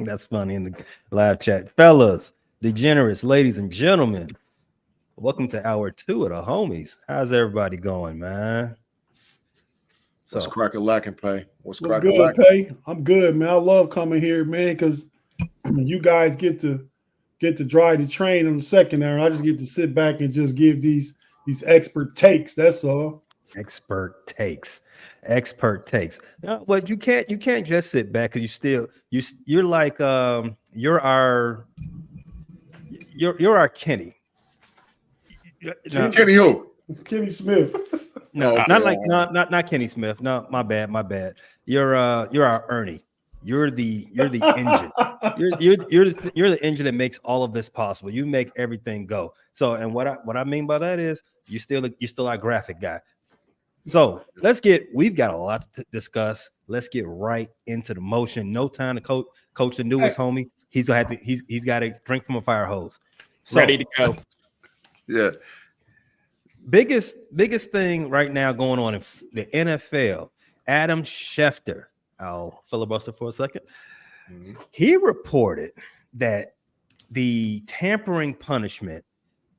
That's funny in the live chat. Fellas, degenerates, ladies and gentlemen, welcome to hour 2 of the homies. How's everybody going, man? What's cracking lacking, Pay? What's good, Pay? I'm good, man. I love coming here, man, because you guys get to drive the train on the second hour. I just get to sit back and just give these expert takes. That's all. Expert takes. But you can't just sit back because you're like you're our Kenny. Kenny who? Kenny Smith. No, not Kenny Smith. No, my bad. You're our Ernie. You're the engine. You're the engine that makes all of this possible. You make everything go. So, and what I mean by that is you're still our graphic guy. So we've got a lot to discuss. Let's get right into the motion. No time to coach the newest homie. He's got to drink from a fire hose. So, ready to go. Yeah. Biggest thing right now going on in the NFL, Adam Schefter, I'll filibuster for a second. Mm-hmm. He reported that the tampering punishment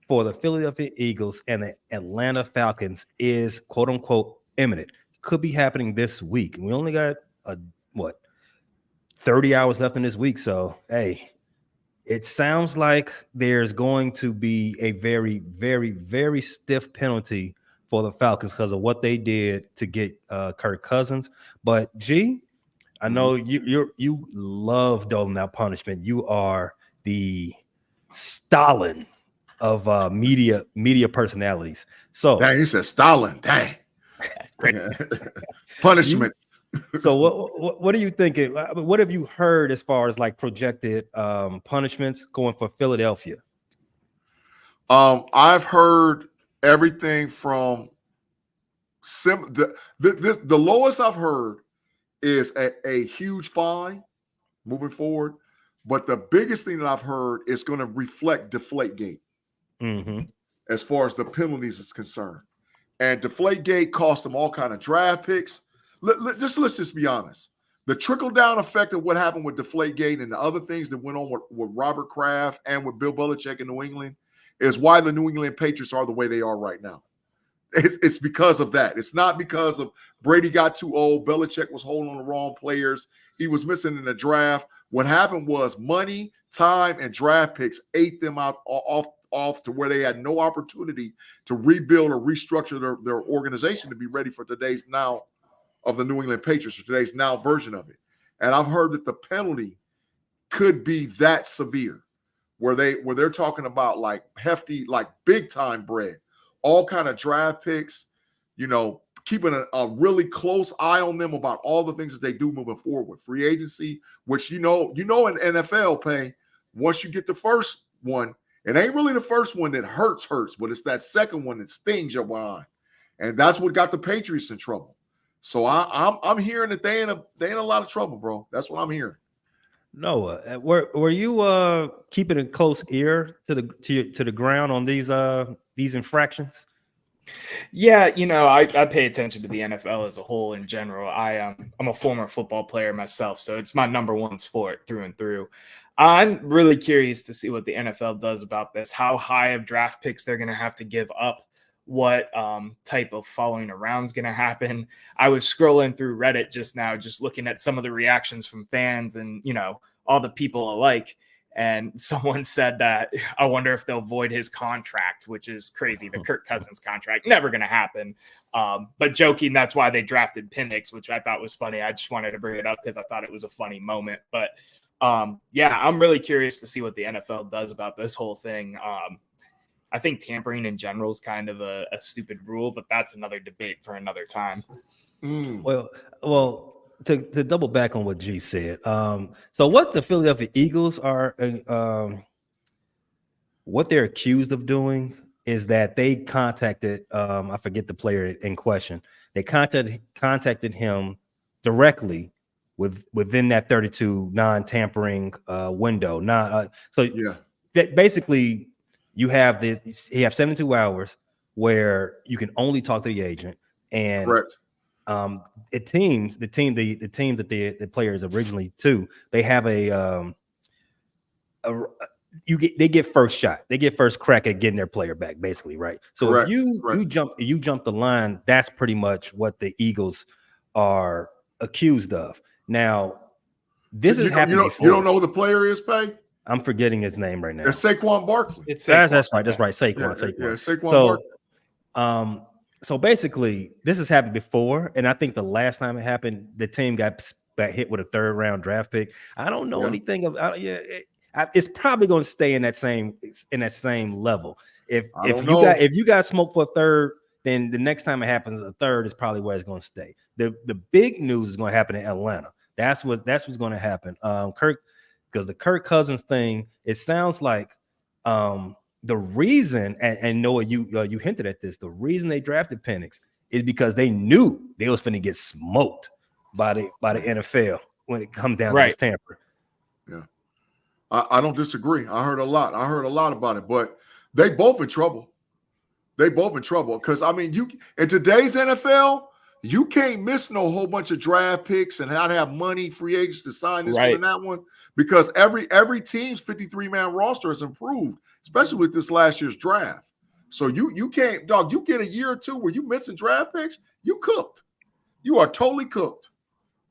for the Philadelphia Eagles and the Atlanta Falcons is quote unquote imminent. Could be happening this week. We only got 30 hours left in this week. So, hey, it sounds like there's going to be a very, very, very stiff penalty for the Falcons because of what they did to get Kirk Cousins. But G, I know you love doling out punishment. You are the Stalin of media personalities. So dang, he said Stalin. Dang. Punishment. So what are you thinking? What have you heard as far as like projected punishments going for Philadelphia? I've heard everything from the lowest I've heard is a huge fine moving forward, but the biggest thing that I've heard is going to reflect Deflategate as far as the penalties is concerned. And Deflategate cost them all kind of draft picks. Let's just be honest. The trickle-down effect of what happened with Deflategate and the other things that went on with Robert Kraft and with Bill Belichick in New England is why the New England Patriots are the way they are right now. It's because of that. It's not because of Brady got too old, Belichick was holding on the wrong players, he was missing in the draft. What happened was money, time, and draft picks ate them out off to where they had no opportunity to rebuild or restructure their organization to be ready for today's now of the New England Patriots, or today's now version of it. And I've heard that the penalty could be that severe, where they're talking about like hefty, like big time bread, all kind of draft picks, keeping a really close eye on them about all the things that they do moving forward with free agency, which in NFL Pay, once you get the first one, it ain't really the first one that hurts, but it's that second one that stings your behind. And that's what got the Patriots in trouble. So I'm hearing that they in a lot of trouble, bro. That's what I'm hearing. Noah, were you keeping a close ear to the ground on these infractions? Yeah, I pay attention to the NFL as a whole in general. I'm a former football player myself, so it's my number one sport through and through. I'm really curious to see what the NFL does about this, how high of draft picks they're going to have to give up, what type of following around is going to happen. I was scrolling through Reddit just now, just looking at some of the reactions from fans and, all the people alike. And someone said that, I wonder if they'll void his contract, which is crazy. The Kirk Cousins contract, never going to happen. But joking, that's why they drafted Penix, which I thought was funny. I just wanted to bring it up because I thought it was a funny moment. But yeah, I'm really curious to see what the NFL does about this whole thing. I think tampering in general is kind of a stupid rule, but that's another debate for another time. Well, to double back on what G said, so what the Philadelphia Eagles are, what they're accused of doing is that they contacted, I forget the player in question. They contacted him directly within that 32 non-tampering window. Basically, you have 72 hours where you can only talk to the agent. And correct. the teams that the players originally to, they have they get first shot. They get first crack at getting their player back, basically, right? So Correct, if you jump the line, that's pretty much what the Eagles are accused of. Now, this has happened before. You don't know who the player is, Pay? I'm forgetting his name right now. It's Saquon Barkley. It's Saquon. That's right. Saquon. Yeah, Saquon So, Barkley. so basically, this has happened before, and I think the last time it happened, the team got hit with a 3rd round draft pick. I don't know anything of. It's probably going to stay in that same level. If you got smoked for a 3rd, then the next time it happens, a 3rd is probably where it's going to stay. The big news is going to happen in Atlanta. That's what's going to happen. Because the Kirk Cousins thing, it sounds like the reason, and Noah, you hinted at this, the reason they drafted Penix is because they knew they was finna get smoked by the NFL when it comes down to this tamper. Yeah, I don't disagree. I heard a lot about it, but they both in trouble. Because I mean, in today's NFL, you can't miss no whole bunch of draft picks and not have money, free agents to sign this one and that one, because every team's 53-man roster has improved, especially with this last year's draft. So you can't, dog. You get a year or two where you missing draft picks, you cooked. You are totally cooked.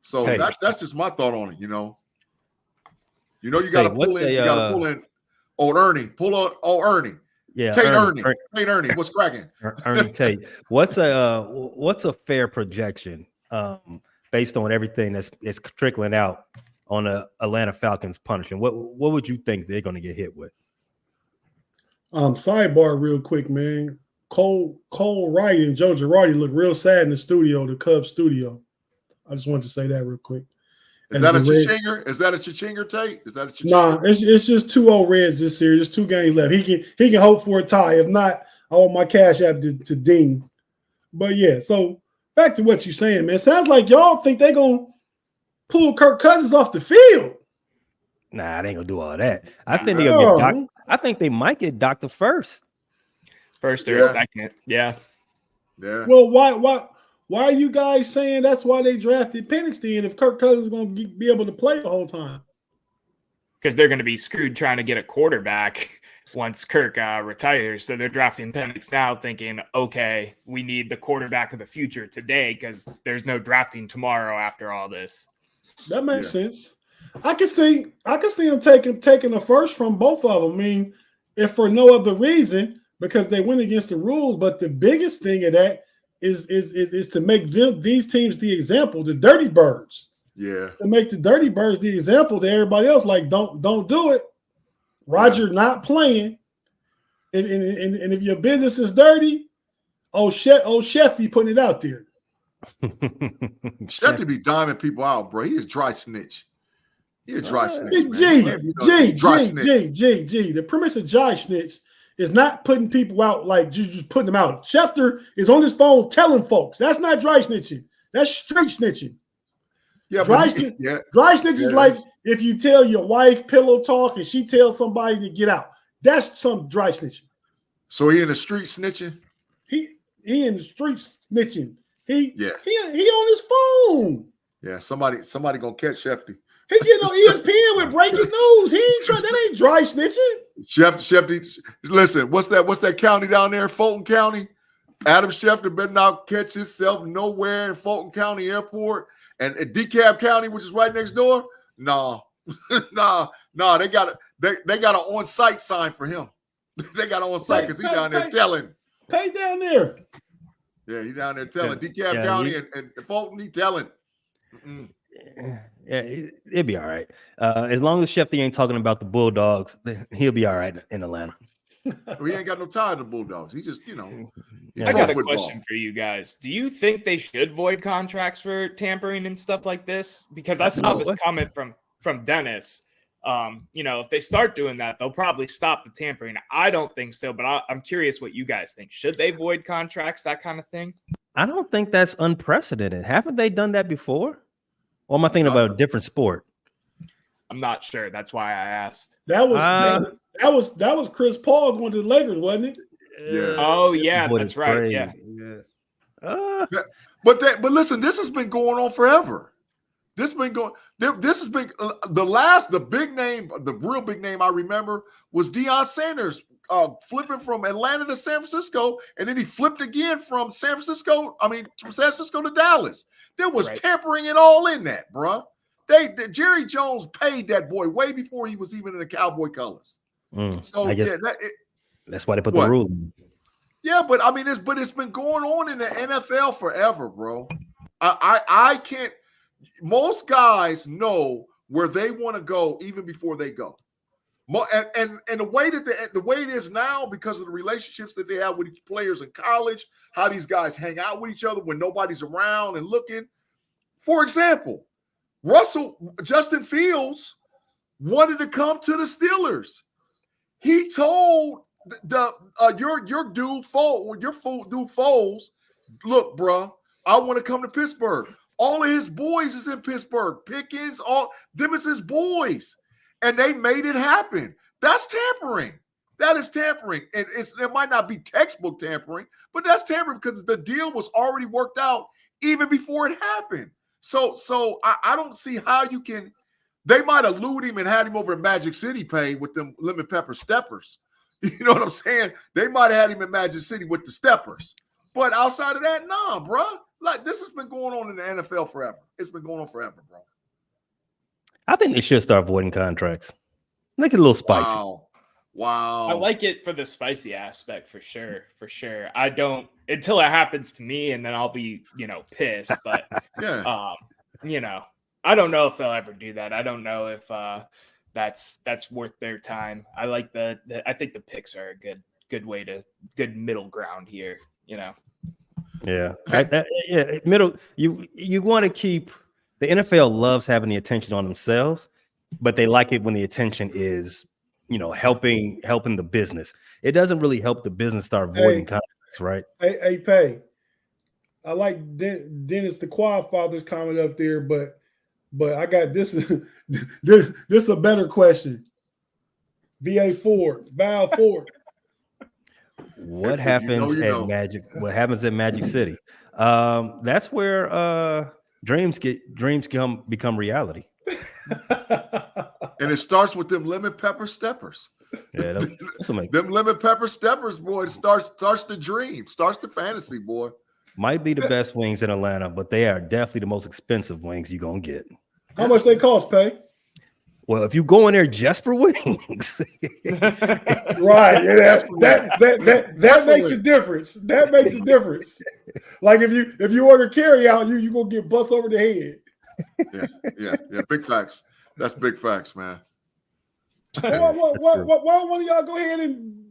So that's just my thought on it. You got to pull in. You got to pull in old Ernie. Pull out old Ernie. Yeah, Tate Ernie. What's cracking? Ernie Tate. What's a fair projection based on everything that's trickling out on the Atlanta Falcons punishment? What would you think they're going to get hit with? Sidebar real quick, man. Cole Wright and Joe Girardi look real sad in the studio, the Cubs studio. I just wanted to say that real quick. Is that a cha-chinger? Is that a cha-chinger, Tate? Is that a cha-chinger? Nah, it's just 2-0 Reds this series. There's 2 games left. He can hope for a tie. If not, I want my cash app to Dean. But yeah, so back to what you're saying, man. Sounds like y'all think they're gonna pull Kirk Cousins off the field. Nah, they ain't gonna do all that. I think they're gonna get docked. I think they might get docked the first or second. Yeah. Well, why are you guys saying that's why they drafted Penix then if Kirk Cousins is going to be able to play the whole time? Because they're going to be screwed trying to get a quarterback once Kirk retires. So they're drafting Penix now thinking, okay, we need the quarterback of the future today because there's no drafting tomorrow after all this. That makes sense. I can see them taking the first from both of them. I mean, if for no other reason, because they went against the rules. But the biggest thing of that is to make these teams the example, the Dirty Birds. Yeah. To make the Dirty Birds the example to everybody else. Like, don't do it. Roger not playing. And if your business is dirty, Shefty putting it out there. Shefty be diming people out, bro. He is dry snitch. He a dry snitch. G. The premise of dry snitch is not putting people out like just putting them out. Schefter is on his phone telling folks. That's not dry snitching. That's street snitching. Yeah, dry snitch is like if you tell your wife pillow talk and she tells somebody to get out. That's some dry snitching. So he in the street snitching? He in the street snitching. He on his phone. Yeah, somebody gonna catch Shefty. He getting on ESPN with breaking news. He ain't trying. That ain't dry snitching. Shefty, listen. What's that county down there? Fulton County. Adam Schefter better not catch himself nowhere in Fulton County Airport and DeKalb County, which is right next door. Nah. They got an on-site sign for him. They got an on-site because he's down there telling. Pay down there. Yeah, he's down there telling DeKalb County and Fulton. He telling. Yeah, it'll be all right. As long as Shefty ain't talking about the Bulldogs, he'll be all right in Atlanta. Well, he ain't got no tie to the Bulldogs. He just, I got a question for you guys. Do you think they should void contracts for tampering and stuff like this? Because I saw this comment from Dennis. If they start doing that, they'll probably stop the tampering. I don't think so, but I'm curious what you guys think. Should they void contracts, that kind of thing? I don't think that's unprecedented. Haven't they done that before? Or am I thinking about a different sport? I'm not sure. That's why I asked. That was Chris Paul going to the Lakers, wasn't it? Yeah. Oh yeah, that's right. But But listen, this has been going on forever. This has been the big name, the real big name I remember was Deion Sanders flipping from Atlanta to San Francisco, and then he flipped again from San Francisco to Dallas. There was tampering and all in that, bro. Jerry Jones paid that boy way before he was even in the Cowboy colors. So I guess that's why they put the rule in. Yeah, but I mean, it's been going on in the NFL forever, bro. I can't. Most guys know where they want to go even before they go. And the way the way it is now, because of the relationships that they have with players in college, how these guys hang out with each other when nobody's around and looking. For example, Justin Fields wanted to come to the Steelers. He told your dude Foles, look, bro, I want to come to Pittsburgh. All of his boys is in Pittsburgh. Pickens, all them is his boys. And they made it happen. That's tampering. That is tampering. And it might not be textbook tampering, but that's tampering because the deal was already worked out even before it happened. So I don't see how you can. They might have lured him and had him over at Magic City Pay with them lemon pepper steppers. You know what I'm saying? They might have had him in Magic City with the steppers. But outside of that, nah, bro. Like, this has been going on in the NFL forever. It's been going on forever, bro. I think they should start voiding contracts. Make it a little spicy. Wow. I like it for the spicy aspect for sure. For sure. I don't until it happens to me, and then I'll be, pissed. But yeah. I don't know if they'll ever do that. I don't know if that's worth their time. I like I think the picks are a good middle ground here, Yeah. Middle. You want to keep the NFL loves having the attention on themselves, but they like it when the attention is, helping the business. It doesn't really help the business start voiding contracts, right? Hey, Pay. I like Dennis the Quad Father's comment up there, but I got this. This is a better question. Val Ford. What happens at Magic? What happens at Magic City? That's where dreams become reality. And it starts with them lemon pepper steppers. Yeah, them lemon pepper steppers, boy. It starts the dream, starts the fantasy, boy. Might be the best wings in Atlanta, but they are definitely the most expensive wings you're gonna get. How much they cost, Pay? Well, if you go in there just for wings, right? Yeah, that makes a difference. That makes a difference. Like if you order carry out, you gonna get bust over the head. Yeah. Big facts. That's big facts, man. Why don't one of y'all go ahead and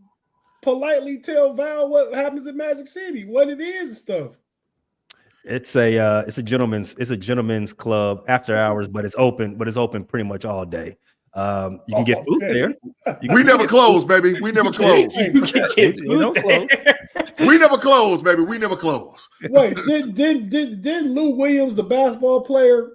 politely tell Val what happens in Magic City, what it is and stuff? It's a gentleman's club after hours, but it's open pretty much all day. You can get food there. We never close, baby. We never close. We never close, baby. We never close. Wait, did Lou Williams, the basketball player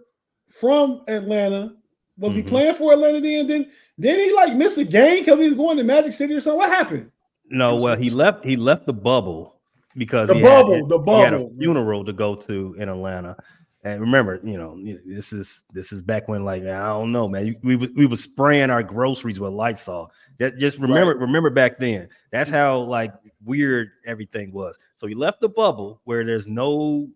from Atlanta, was he playing for Atlanta then? Did he miss a game because he was going to Magic City or something? What happened? No, well, he left the bubble because the he had a funeral to go to in Atlanta. And remember, this is back when, I don't know, man. We was spraying our groceries with Lysol. Just remember back then. That's how weird everything was. So he left the bubble where there's no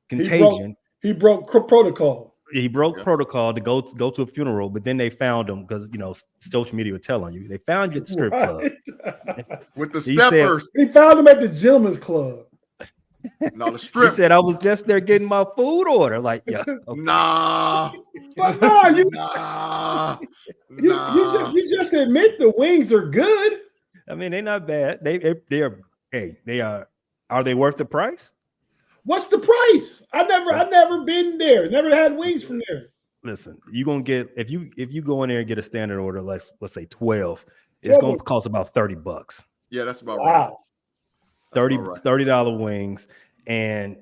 contagion. He broke protocol. He broke protocol to go to a funeral, but then they found him because social media would tell on you. They found you at the strip club with the steppers. He found him at the gentleman's club. No, the strip. He said, I was just there getting my food order. Okay. Nah. But you just admit the wings are good. I mean, they're not bad. They are. Are they worth the price? What's the price? I've never been there. Never had wings from there. Listen, you're gonna get if you go in there and get a standard order, let's say 12, it's gonna cost about $30. Yeah, that's about right. $30 wings, and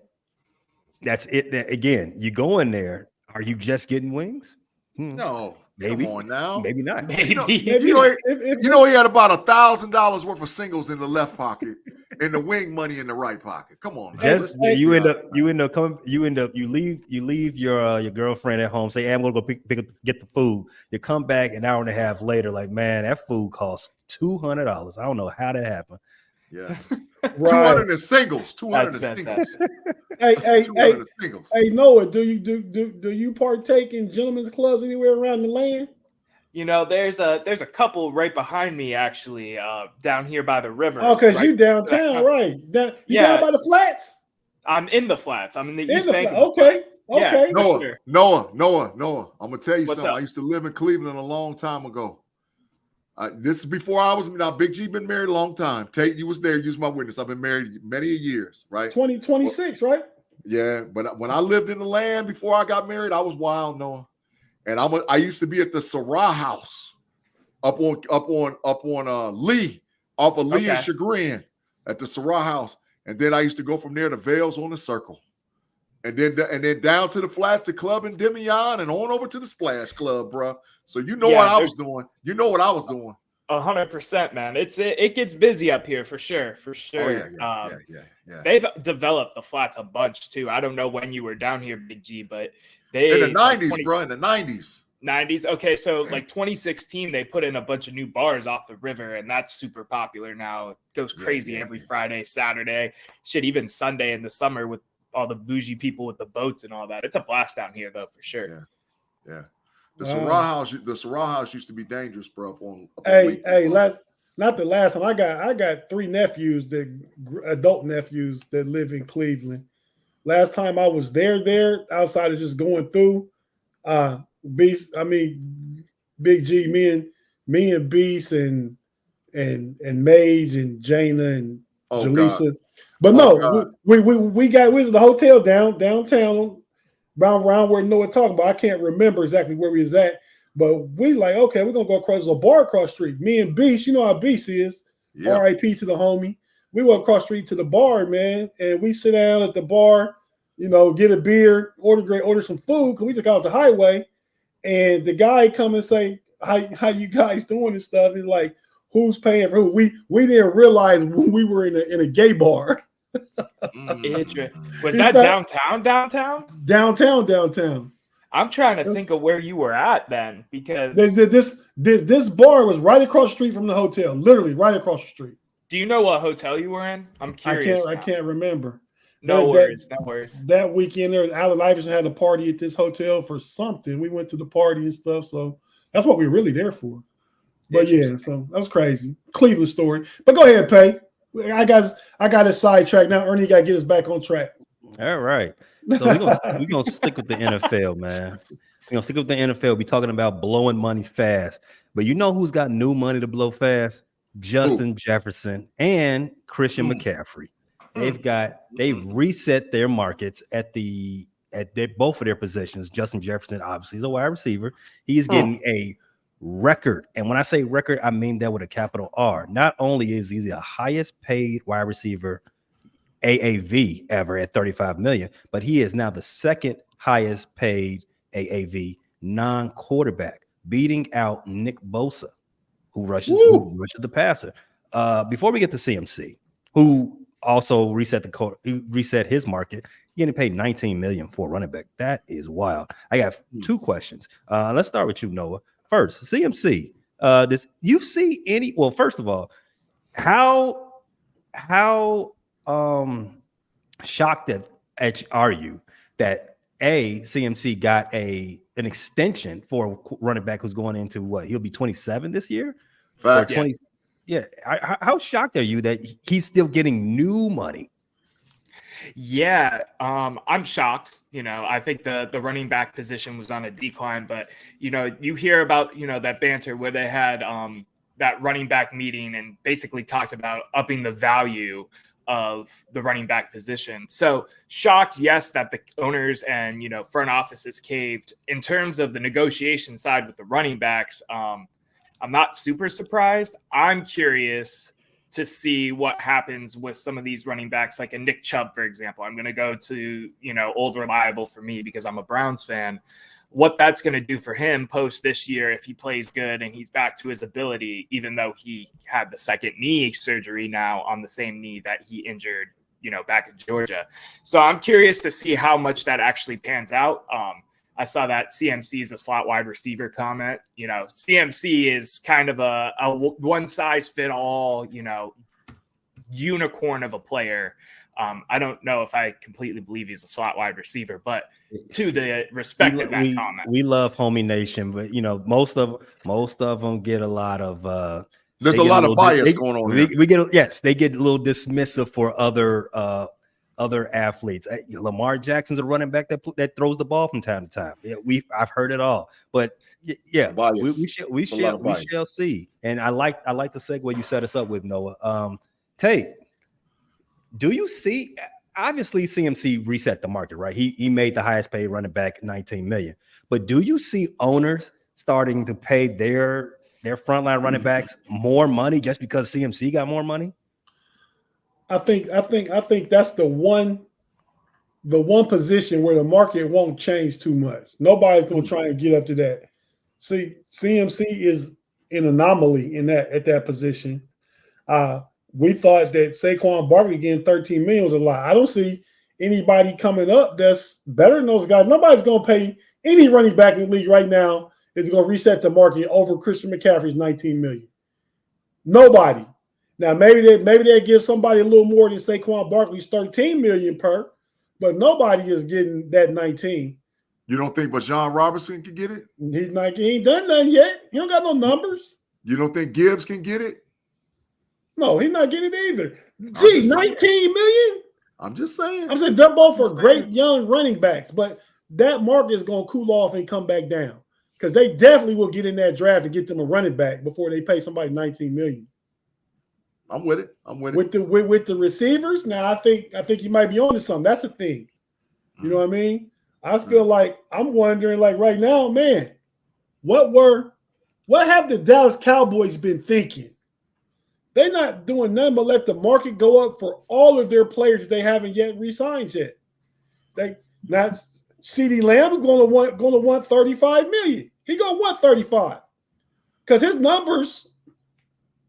that's it. Again, you go in there. Are you just getting wings? No, maybe. Come on now. Maybe not. He had about $1,000 worth of singles in the left pocket, and the wing money in the right pocket. Come on, man. Just you end up you leave your girlfriend at home. Say, hey, I'm gonna go get the food. You come back an hour and a half later, like, man, that food costs $200. I don't know how that happened. Yeah, Right. 200 in singles. 200 That's in singles. Hey, 200 in singles. hey, Noah, do you partake in gentlemen's clubs anywhere around the land? You know, there's a couple right behind me actually, down here by the river. Oh, because right you next to that downtown, country. right? Down Yeah. by the flats? I'm in the flats. I'm in the In East the Bank. flats. of the Okay. flats. Yeah, Okay. for Noah, sure. Noah. I'm gonna tell you What's something. up? I used to live in Cleveland a long time ago. This is before I was now. Big G been married a long time. Tate, you was there. You was my witness. I've been married many years, right? 2026, right? Yeah, but when I lived in the land before I got married, I was wild, Noah. And I used to be at the Syrah House up on Lee, off of Lee and Okay. Chagrin at the Syrah House. And then I used to go from there to Vales on the Circle. And then down to the Flats, the club in Demian, and on over to the Splash Club, bro. So you know what I was doing. You know what I was doing. 100%, man. It gets busy up here for sure. Oh, yeah. They've developed the flats a bunch too. I don't know when you were down here, Big G, but they In the 90s, like bro. In the 90s. 90s. Okay, so like 2016, they put in a bunch of new bars off the river, and that's super popular now. It goes crazy every Friday, Saturday, shit, even Sunday in the summer with all the bougie people with the boats and all that. It's a blast down here, though, for sure. Yeah. The Syrah House used to be dangerous, bro. Not the last time. I got 3 nephews, adult nephews that live in Cleveland. Last time I was there outside of just going through, Beast. I mean, Big G, me and Beast and Mage and Jaina and Jaleesa. But we was at the hotel downtown around where Noah talking about. I can't remember exactly where we was at, but we like, okay, we're gonna go across the bar across the street. Me and Beast, you know how Beast is. Yeah. R.I.P. to the homie. We went across the street to the bar, man, and we sit down at the bar, get a beer, order some food, because we just got off the highway. And the guy come and say, how you guys doing and stuff? He's like, who's paying for who? We didn't realize when we were in a gay bar. Was that downtown? Downtown. I'm trying to think of where you were at then, because this bar was right across the street from the hotel, literally right across the street. Do you know what hotel you were in? I'm curious. I can't remember. No worries. That weekend, Allen Iverson had a party at this hotel for something. We went to the party and stuff, so that's what we were really there for. But yeah, so that was crazy. Cleveland story. But go ahead, Pay. I got a sidetrack now. Ernie got to get us back on track. All right. So we're gonna stick with the NFL, man. We're gonna stick with the NFL. We're talking about blowing money fast. But you know who's got new money to blow fast? Justin Jefferson and Christian McCaffrey. They've reset their markets at both of their positions. Justin Jefferson obviously is a wide receiver. He's getting a record, and when I say record, I mean that with a capital R. Not only is he the highest paid wide receiver AAV ever at 35 million, but he is now the second highest paid AAV non-quarterback, beating out Nick Bosa, who rushes the passer. Before we get to CMC, who also reset his market, he getting paid 19 million for a running back. That is wild. I got 2 questions. Let's start with you, Noah. First, CMC. Does you see any? Well, first of all, how shocked are you that CMC got an extension for a running back who's going into what? He'll be 27 this year. Or 20. Yeah. How shocked are you that he's still getting new money? Yeah, I'm shocked. I think the running back position was on a decline, but you hear about that banter where they had that running back meeting and basically talked about upping the value of the running back position. So shocked, yes, that the owners and front offices caved. In terms of the negotiation side with the running backs, I'm not super surprised. I'm curious to see what happens with some of these running backs, like a Nick Chubb, for example. I'm going to go to, old reliable for me because I'm a Browns fan. what that's going to do for him post this year if he plays good and he's back to his ability, even though he had the second knee surgery now on the same knee that he injured, back in Georgia. So I'm curious to see how much that actually pans out. I saw that CMC is a slot wide receiver comment. CMC is kind of a one size fit all, unicorn of a player. I don't know if I completely believe he's a slot wide receiver, but to the respect of that comment, we love Homie Nation, but most of them get a lot of. There's a lot of bias going on. They get a little dismissive for other athletes. Lamar Jackson's a running back that throws the ball from time to time. Yeah, I've heard it all, but yeah, we shall see. And I like the segue you set us up with, Noah. Tate, do you see? Obviously, CMC reset the market, right? He made the highest paid running back $19 million. But do you see owners starting to pay their frontline running backs more money just because CMC got more money? I think that's the one position where the market won't change too much. Nobody's going to try and get up to that. See, CMC is an anomaly at that position. We thought that Saquon Barkley getting $13 million was a lot. I don't see anybody coming up that's better than those guys. Nobody's going to pay any running back in the league right now is going to reset the market over Christian McCaffrey's $19 million. Nobody. Now maybe they give somebody a little more than Saquon Barkley's $13 million per, but nobody is getting that 19. You don't think Bijan Robinson can get it? He ain't done nothing yet. He don't got no numbers. You don't think Gibbs can get it? No, he's not getting it either. Gee, $19 million? I'm just saying. I'm saying they're both for great young running backs, but that market is going to cool off and come back down because they definitely will get in that draft and get them a running back before they pay somebody $19 million. I'm with it. With the receivers, now I think you might be on to something. That's the thing. You know what I mean? I feel like I'm wondering, like right now, man, what have the Dallas Cowboys been thinking? They're not doing nothing but let the market go up for all of their players they haven't yet re-signed yet. Now CeeDee Lamb is going to want $35 million. He going to want $35 because his numbers,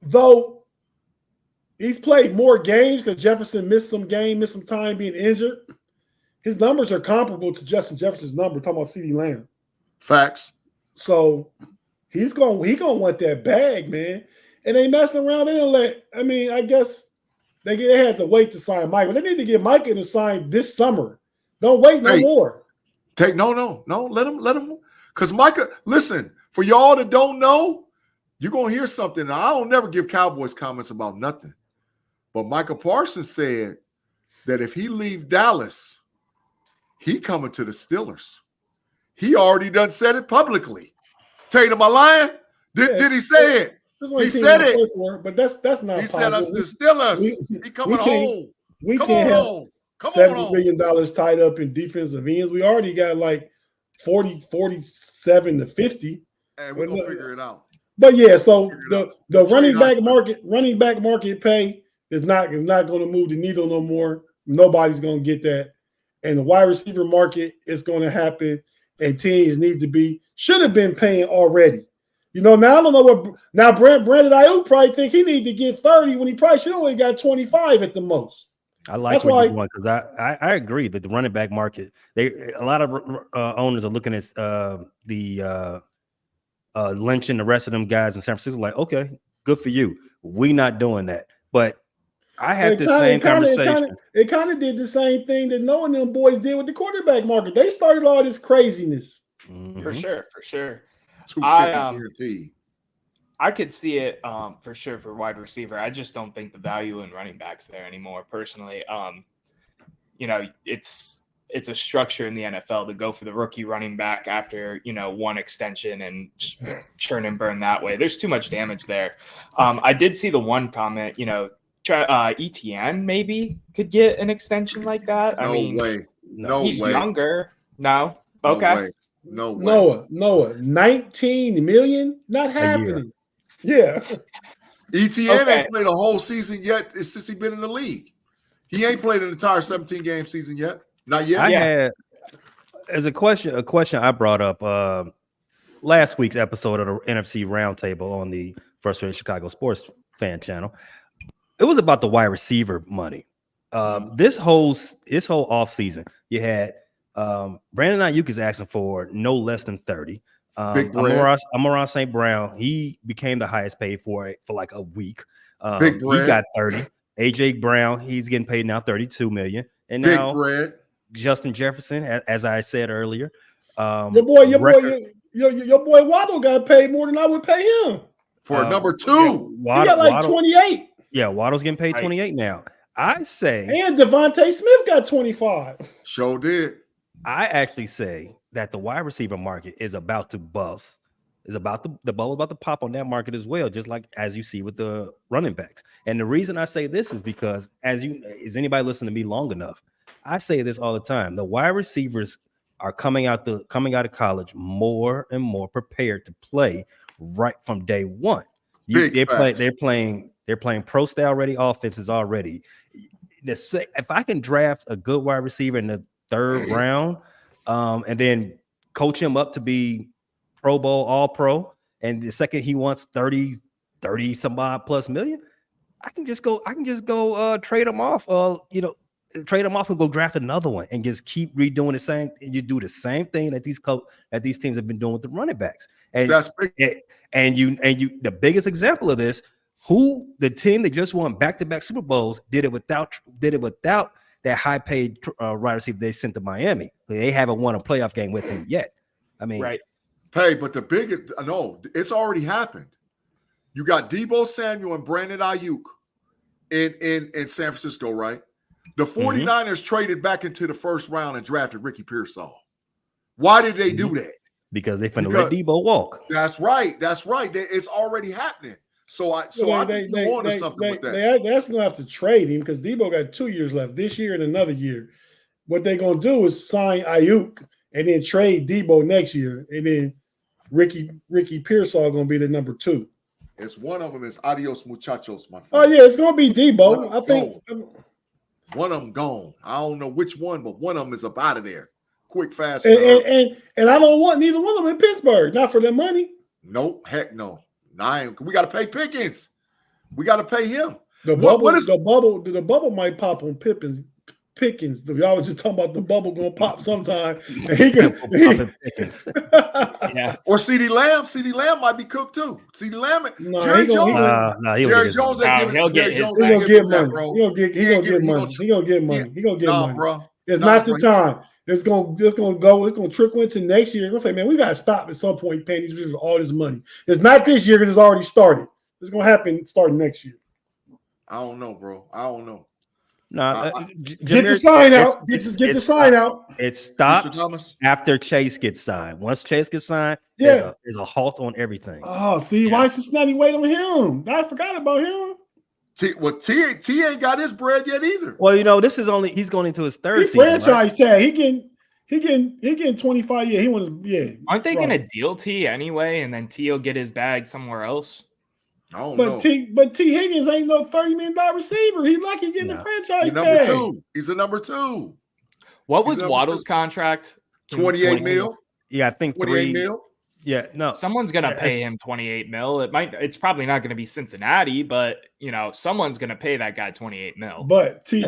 though he's played more games because Jefferson missed some time being injured. His numbers are comparable to Justin Jefferson's number. Talking about CeeDee Lamb. Facts. So he's gonna want that bag, man. And they messing around. They don't I guess they had to wait to sign Mike. But they need to get Mike to sign this summer. Don't wait no more. No. Let him. Because Micah, listen, for y'all that don't know, you're gonna hear something. I don't never give Cowboys comments about nothing. But Micah Parsons said that if he leave Dallas, he coming to the Steelers. He already done said it publicly. Tate, am I lying? Did he say it? He said it. But that's not. He said us the Steelers. He coming home. We can't have $70 million tied up in defensive ends. We already got like 47 to 50. And we're gonna figure it out. But yeah, so the running back market pay is not going to move the needle no more. Nobody's going to get that. And the wide receiver market is going to happen, and teams should have been paying already. Now I don't know what. Now Brandon Ayuk probably think he need to get 30 when he probably should only got 25 at the most. I like what you're doing because I agree that the running back market, a lot of owners are looking at lynching the rest of them guys in San Francisco. Like, okay, good for you. We not doing that, but. I had the same conversation. It kind of did the same thing that Noah and them boys did with the quarterback market. They started all this craziness. Mm-hmm. For sure. I could see it for sure for wide receiver. I just don't think the value in running backs there anymore. Personally, it's a structure in the NFL to go for the rookie running back after one extension and just churn and burn that way. There's too much damage there. I did see the one comment. ETN maybe could get an extension like that. No he's way. Younger. No. Okay. No way. Noah, 19 million? Not happening. Yeah. ETN ain't played a whole season yet since he's been in the league. He ain't played an entire 17-game season yet. Not yet. as a question I brought up last week's episode of the NFC Roundtable on the Frustrated Chicago Sports Fan channel. It was about the wide receiver money. This whole offseason, you had Brandon Ayuk is asking for no less than 30. Amon-Ra St. Brown, he became the highest paid for like a week. He got 30. AJ Brown, he's getting paid now $32 million. And now Justin Jefferson, as I said earlier, your boy Waddle got paid more than I would pay him for number 2. He got like 28. Yeah, Waddle's getting paid 28 now. I say, and Devontae Smith got 25. Sure did. I actually say that the wide receiver market is about to bust. The bubble about to pop on that market as well, just like as you see with the running backs. And the reason I say this is because is anybody listening to me long enough? I say this all the time. The wide receivers are coming out of college more and more prepared to play right from day one. They're playing pro style ready offenses already. If I can draft a good wide receiver in the 3rd round, and then coach him up to be Pro Bowl, All Pro, and the second he wants 30 some odd plus million, I can just go trade him off. Trade him off and go draft another one and just keep redoing the same. And you do the same thing that these teams have been doing with the running backs. And that's and you the biggest example of this, the team that just won back-to-back Super Bowls did it without that high-paid wide receiver they sent to Miami. They haven't won a playoff game with him yet. I mean, right. Hey, but it's already happened. You got Deebo Samuel and Brandon Ayuk in San Francisco, right? The 49ers traded back into the 1st round and drafted Ricky Pearsall. Why did they do that? Because they finna let Deebo walk. That's right. It's already happening. I think you wanted something with that. They're actually gonna have to trade him because Deebo got 2 years left, this year and another year. What they're gonna do is sign Ayuk and then trade Deebo next year, and then Ricky Pearsall gonna be the number 2. It's one of them is adios muchachos, my friend. Oh yeah, it's gonna be Deebo. I think one of them gone. I don't know which one, but one of them is up out of there. Quick, fast. And I don't want neither one of them in Pittsburgh. Not for their money. Nope. Heck no. We got to pay Pickens. We got to pay him. The bubble might pop on Pickens. Y'all was just talking about the bubble going to pop sometime. Pickens. Yeah. Or CeeDee Lamb. CeeDee Lamb might be cooked too. CeeDee Lamb. Jerry Jones. Jerry Jones. He'll get money. He gonna get money. Bro. It's not the time. It's gonna trickle into next year. We're gonna say, man, we gotta stop at some point paying these people all this money. It's not this year because it's already started. It's gonna happen starting next year. I don't know, bro. I don't know. Get the sign out. Get the sign out. It stops after Chase gets signed. Once Chase gets signed, there's a halt on everything. Oh, see, why is Cincinnati waiting on him? I forgot about him. T ain't got his bread yet either. Well, he's going into his 3rd season. Franchise tag. He getting 25. Yeah, Aren't they gonna deal T anyway, and then T will get his bag somewhere else? I don't know. T Higgins ain't no $30 million receiver. He lucky getting a franchise tag. He's a number 2. What was Waddle's contract? 28 mil. Yeah, I think 28 mil. Yeah, no. Someone's gonna pay him 28 mil. It's probably not gonna be Cincinnati, but someone's gonna pay that guy 28 mil. But T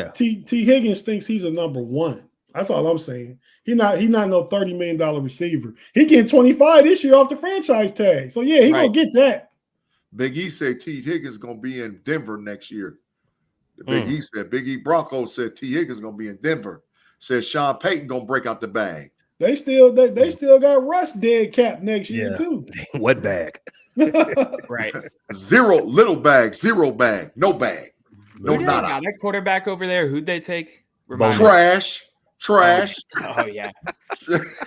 Higgins thinks he's a number 1. That's all I'm saying. He's not no $30 million receiver. He getting 25 this year off the franchise tag. So yeah, gonna get that. Big E said T Higgins is gonna be in Denver next year. Big E Broncos said T Higgins is gonna be in Denver. Said Sean Payton gonna break out the bag. They still got Russ dead cap next year too. What bag? Right. Zero bag, no bag. No nada. That quarterback over there, who'd they take? Trash. Oh yeah.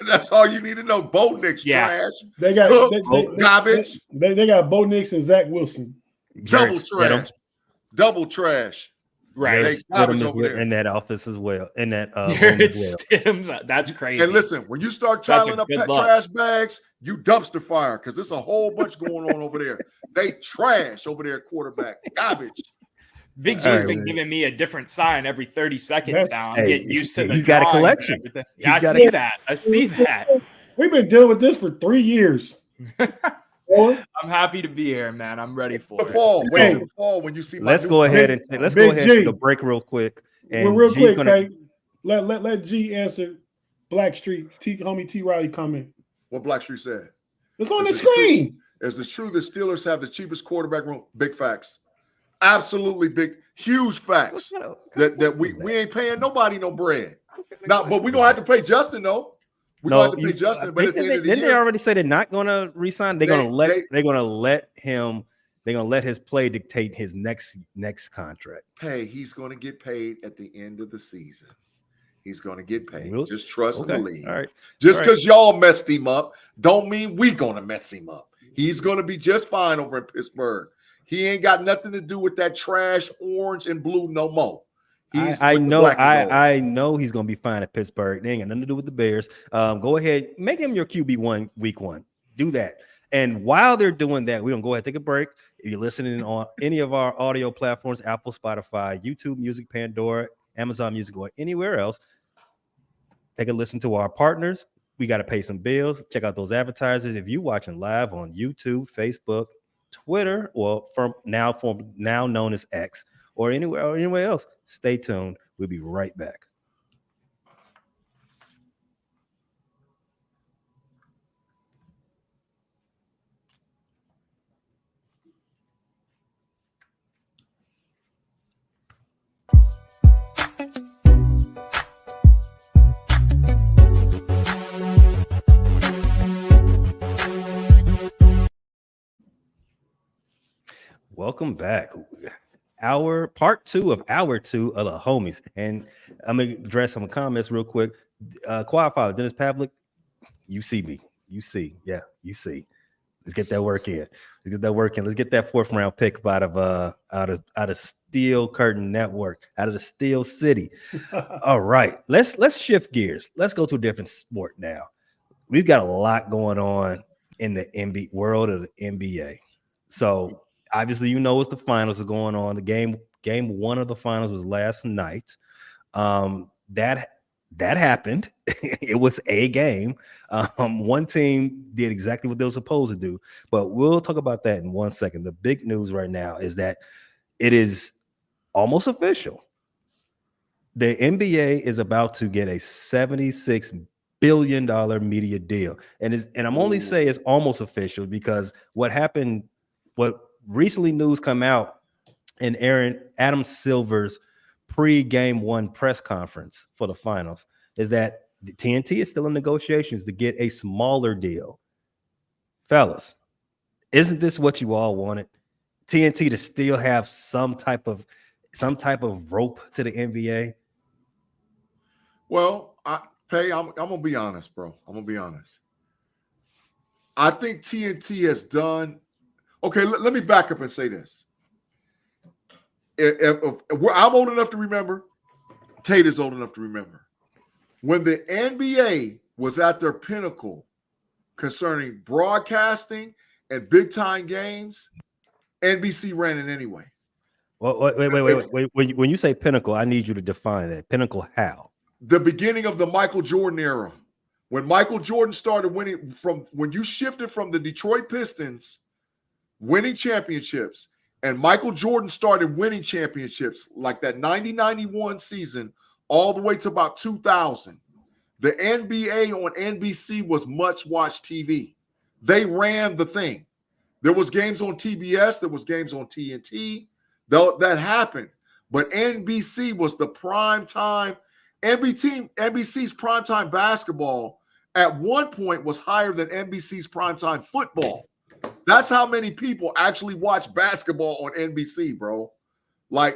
That's all you need to know. Bo Nix trash. They got garbage. They got Bo Nix and Zach Wilson. Double trash. Right. In that office as well. In that room as well. That's crazy. And listen, when you start trialing up trash bags, you dumpster fire because there's a whole bunch going on over there. They trash over there at quarterback. Garbage. Big G's right, been giving me a different sign every 30 seconds now. I'm getting used to the he's got a drawings and collection. everything. He's Yeah, I got see that. I see that. We've been dealing with this for 3 years. Boy. I'm happy to be here, man. I'm ready for it. Fall. Hey. Wait till the fall when you see. My Let's new go stuff. ahead and let's Big go ahead and take G. a break real quick. Well, And real G's quick, gonna Tate, let G answer Blackstreet homie T Riley comment. What Blackstreet said. It's on the Is it true? screen. Is it true that Steelers have the cheapest quarterback room? Big facts. Absolutely big, huge facts. That we ain't paying nobody no bread. Now, but we're gonna have to pay Justin though. We're gonna have to pay Justin. But at the end of the didn't year, they already say they're not gonna resign? They're gonna let his play dictate his next contract. he's gonna get paid at the end of the season. He's gonna get paid. Really? Just trust and believe. All right. Just because y'all messed him up, don't mean we gonna mess him up. He's gonna be just fine over in Pittsburgh. He ain't got nothing to do with that trash orange and blue no more. I know he's gonna be fine at Pittsburgh. They ain't got nothing to do with the Bears. Go ahead, make him your QB1 week 1. Do that. And while they're doing that, we're gonna go ahead and take a break. If you're listening on any of our audio platforms, Apple, Spotify, YouTube Music, Pandora, Amazon Music, or anywhere else, take a listen to our partners. We got to pay some bills. Check out those advertisers. If you're watching live on YouTube, Facebook, Twitter, or from now known as X, or anywhere else, stay tuned. We'll be right back. Welcome back. Our part 2 of hour 2 of the homies. And I'm gonna address some comments real quick. Quiet Father, Dennis Pavlik, you see me. You see. Yeah, you see. Let's get that work in. Let's get that 4th round pick out of Steel Curtain Network, out of the Steel City. All right. Let's shift gears. Let's go to a different sport now. We've got a lot going on in the NBA world of the NBA. So obviously, as the finals are going on. The game 1 of the finals was last night. That happened. It was a game. One team did exactly what they were supposed to do, but we'll talk about that in 1 second. The big news right now is that it is almost official. The NBA is about to get a $76 billion media deal, and I'm only saying it's almost official because what recently news come out in Adam Silver's pre-game 1 press conference for the finals is that the TNT is still in negotiations to get a smaller deal. Fellas, isn't this what you all wanted? TNT to still have some type of rope to the NBA? Well, I'm gonna be honest, bro. I'm gonna be honest. I think TNT has done. Okay, let me back up and say this. If I'm old enough to remember, Tate is old enough to remember. When the NBA was at their pinnacle concerning broadcasting and big-time games, NBC ran it anyway. Well, wait. When you say pinnacle, I need you to define that. Pinnacle how? The beginning of the Michael Jordan era. When Michael Jordan started winning, when you shifted from the Detroit Pistons winning championships, and Michael Jordan started winning championships like that 90-91 season all the way to about 2000. The NBA on NBC was much-watched TV. They ran the thing. There was games on TBS. There was games on TNT. That happened. But NBC was the prime time. NBC's primetime basketball at one point was higher than NBC's primetime football. That's how many people actually watch basketball on NBC, bro.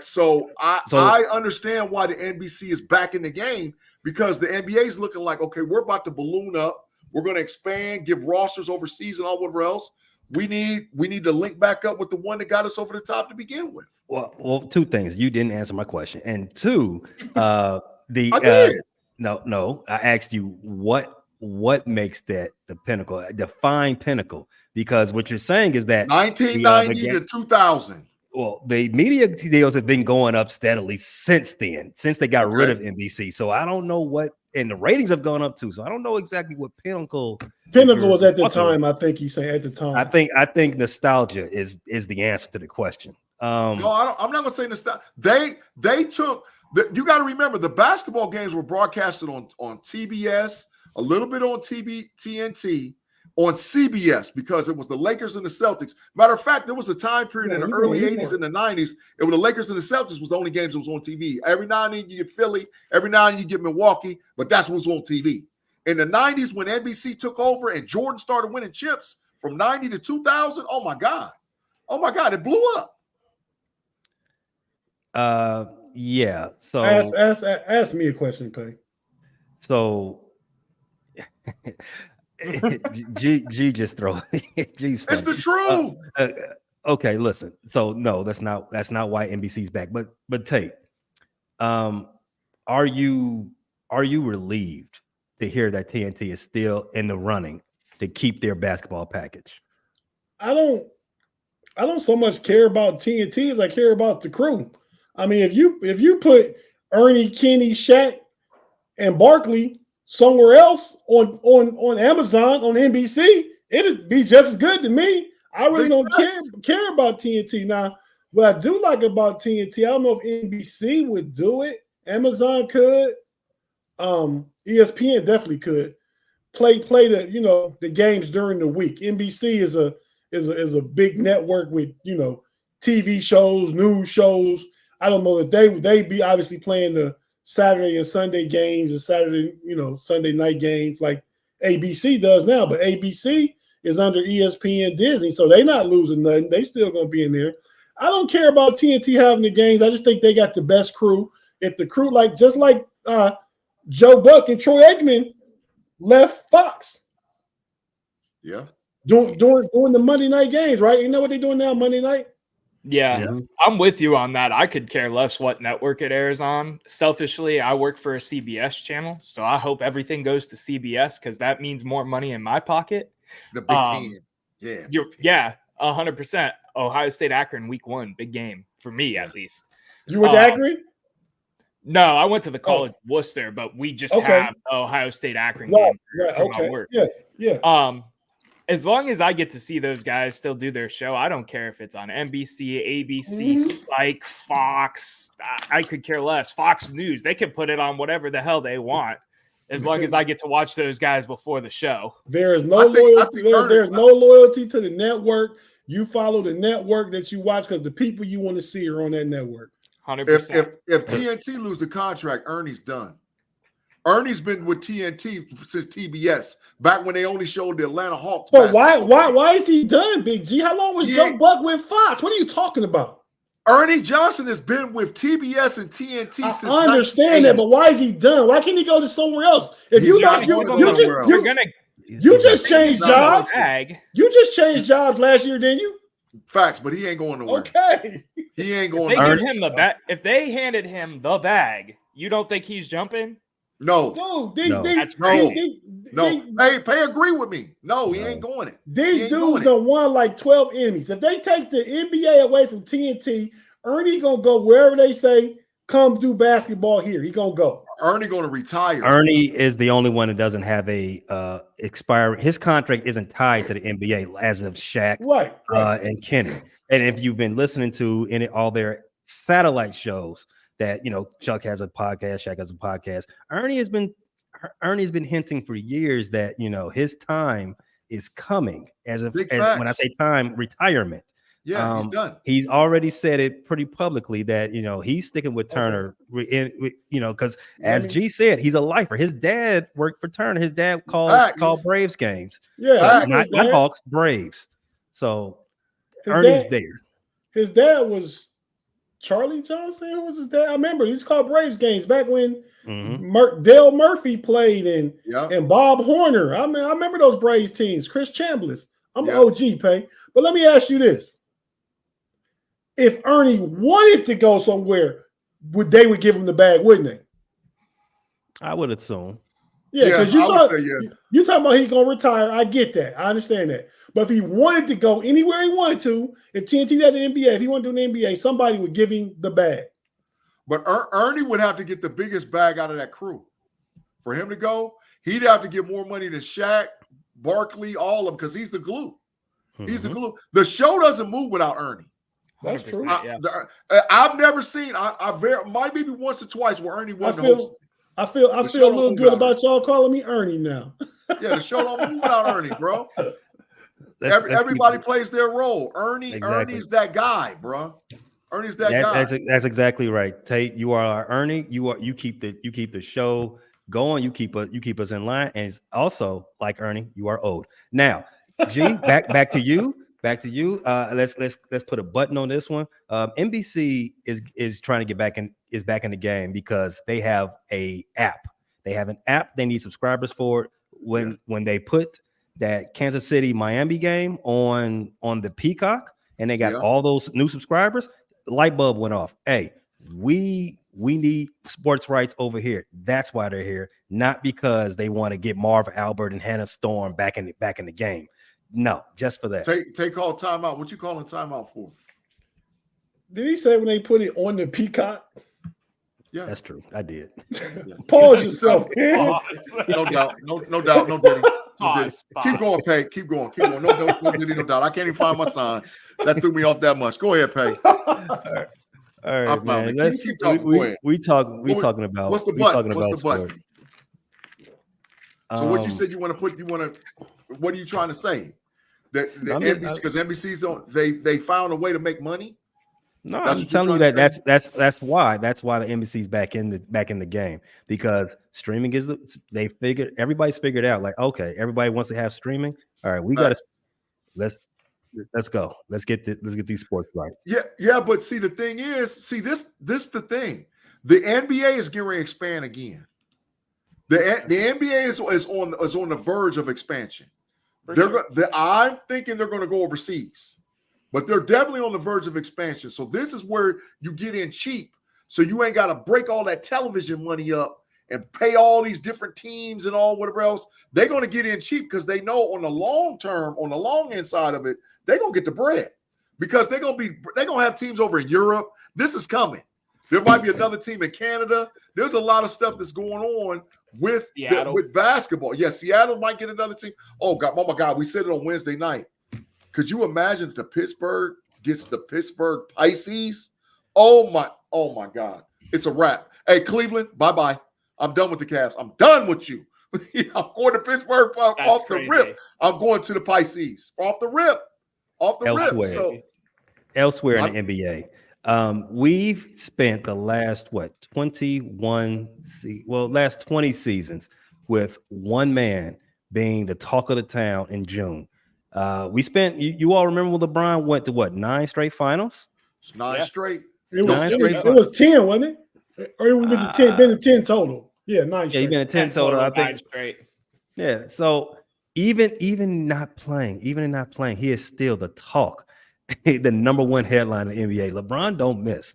So I understand why the NBC is back in the game, because the NBA is looking like, okay, we're about to balloon up. We're going to expand, give rosters overseas and all whatever else. We need to link back up with the one that got us over the top to begin with. Well, 2 things. You didn't answer my question. And 2, I did. No, I asked you what makes that the pinnacle, define pinnacle, because what you're saying is that 1990 to 2000. Well, the media deals have been going up steadily since then, since they got rid of NBC. So I don't know what, and the ratings have gone up too. So I don't know exactly what Pinnacle was at the time. I think he's saying at the time. I think nostalgia is the answer to the question. No, I'm not going to say nostalgia. They took you got to remember the basketball games were broadcasted on TBS, a little bit on TNT, on CBS because it was the Lakers and the Celtics. Matter of fact, there was a time period in the early 80s and the 90s. It was the Lakers and the Celtics was the only games that was on TV. Every now and then you get Philly, every now and then you get Milwaukee, but that's what was on TV. In the 90s, when NBC took over and Jordan started winning chips from 90 to 2000, oh my God, it blew up. Yeah. So ask me a question, Pay. So G just throw G's funny. It's the truth. Okay, listen. So no, that's not why NBC's back. But Tate, are you relieved to hear that TNT is still in the running to keep their basketball package? I don't so much care about TNT as I care about the crew. I mean, if you put Ernie, Kenny, Shaq, and Barkley somewhere else on Amazon, on NBC, it'd be just as good to me. I really don't care about TNT. Now, what I do like about TNT, I don't know if NBC would do it. Amazon could. ESPN definitely could. Play the the games during the week. NBC is a big network with TV shows, news shows. I don't know that they be obviously playing the Saturday and Sunday games and Saturday, Sunday night games like ABC does now. But ABC is under ESPN Disney, so they're not losing nothing. They still gonna be in there. I don't care about TNT having the games. I just think they got the best crew. If the crew just like Joe Buck and Troy Aikman left Fox. Yeah. Doing the Monday night games, right? You know what they're doing now Monday night? Yeah, I'm with you on that. I could care less what network it airs on. Selfishly, I work for a CBS channel, so I hope everything goes to CBS because that means more money in my pocket. The Big Ten. Yeah, 100%. Ohio State Akron week 1, big game for me at least. You went to Akron? No, I went to the College of Worcester, but we just have Ohio State Akron game for my work. Yeah. As long as I get to see those guys still do their show, I don't care if it's on NBC, ABC, Spike, Fox. I could care less. Fox News, they can put it on whatever the hell they want, as long as I get to watch those guys before the show. There is no loyalty. There's no loyalty to the network. You follow the network that you watch because the people you want to see are on that network. 100%. If TNT lose the contract, Ernie's done. Ernie's been with TNT since TBS, back when they only showed the Atlanta Hawks. But why is he done, Big G? How long was Joe Buck with Fox? What are you talking about? Ernie Johnson has been with TBS and TNT since. I understand that, but why is he done? Why can't he go to somewhere else? If you just changed jobs. You just changed jobs last year, didn't you? Facts, but he ain't going nowhere. Okay, he ain't going. If they handed him the bag, you don't think he's jumping? No, that's crazy. Hey, Pay agree with me. No, he ain't going it. These dudes done won like 12 Emmys. If they take the NBA away from TNT, Ernie gonna go wherever they say, come do basketball here. He gonna go. Ernie gonna retire. Ernie is the only one that doesn't have a expire. His contract isn't tied to the NBA as of Shaq, right. And Kenny. And if you've been listening to all their satellite shows, that Chuck has a podcast, Shaq has a podcast. Ernie's been hinting for years that his time is coming. As when I say time, retirement. Yeah, he's done. He's already said it pretty publicly that he's sticking with Turner. Because as G said, he's a lifer. His dad worked for Turner. His dad called Braves games. Yeah, not Hawks, Braves. So Ernie's there. His dad was Charlie Johnson. Who was his dad? I remember he's called Braves games back when Dale Murphy played and Bob Horner. I remember those Braves teams. Chris Chambliss. I'm an OG, Pay. But let me ask you this: if Ernie wanted to go somewhere, they would give him the bag, wouldn't they? I would assume. Yeah, because I would say yeah. you talking about he gonna retire. I get that. I understand that. But if he wanted to go anywhere he wanted to, if TNT had the NBA, if he wanted to do the NBA, somebody would give him the bag. But Ernie would have to get the biggest bag out of that crew. For him to go, he'd have to get more money than Shaq, Barkley, all of them, because he's the glue. He's the glue. The show doesn't move without Ernie. That's true. I've never seen. Might maybe once or twice where Ernie wasn't hosting. I feel a little good about y'all calling me Ernie now. Yeah, the show don't move without Ernie, bro. Everybody plays their role. Ernie's that guy, bro. Ernie's that guy. That's exactly right. Tate, you are our Ernie. You keep the show going. You keep us in line. And it's also like Ernie, you are old. Now, G, back to you. Let's put a button on this one. NBC is trying to get back in the game because they have a app. They have an app. They need subscribers for it. When they put that Kansas City Miami game on the Peacock and they got all those new subscribers, the light bulb went off. Hey, we need sports rights over here. That's why they're here, not because they want to get Marv Albert and Hannah Storm back in the game. No, just for that. Take call timeout. What you calling timeout for? Did he say when they put it on the Peacock? Yeah, that's true. I did. Pause yourself. No doubt. No doubt. No Diddy. Keep going, Pay. Keep going. No Diddy. No doubt. I can't even find my sign. That threw me off that much. Go ahead, Pay. All right, man. Keep talking. We talking about what's the button? What's the button? So what you said you want to what are you trying to say? That NBC, because NBC's they found a way to make money. No, I'm telling you that's why the NBC's back in the game, because streaming is everybody's figured out, like, okay, everybody wants to have streaming. All right, we got to let's go. Let's get these sports rights. Yeah, but see, the thing is, this the thing. The NBA is getting ready to expand again. The NBA is on the verge of expansion. I'm thinking they're going to go overseas, but they're definitely on the verge of expansion. So this is where you get in cheap. So you ain't got to break all that television money up and pay all these different teams and all whatever else. They're going to get in cheap because they know on the long term, on the long end side of it, they're going to get the bread, because they're going to have teams over in Europe. This is coming. There might be another team in Canada. There's a lot of stuff that's going on with basketball. Yeah, Seattle might get another team. Oh my God, we said it on Wednesday night. Could you imagine if the Pittsburgh gets the Pittsburgh Pisces? Oh my God, it's a wrap. Hey, Cleveland, bye-bye. I'm done with the Cavs. I'm done with you. I'm going to Pittsburgh off the rip. I'm going to the Pisces off the rip. Elsewhere. So, elsewhere in the NBA. We've spent the last 20 seasons with one man being the talk of the town in June. We spent, you all remember when LeBron went to 9 straight finals? It's 9 straight. It was 10, wasn't it? Or it was 10, been a 10 total. Yeah, 9 straight. Yeah, he's been a 10 total, I think. 9 straight. Yeah, so even not playing, he is still the talk. The number one headline in the NBA. LeBron don't miss.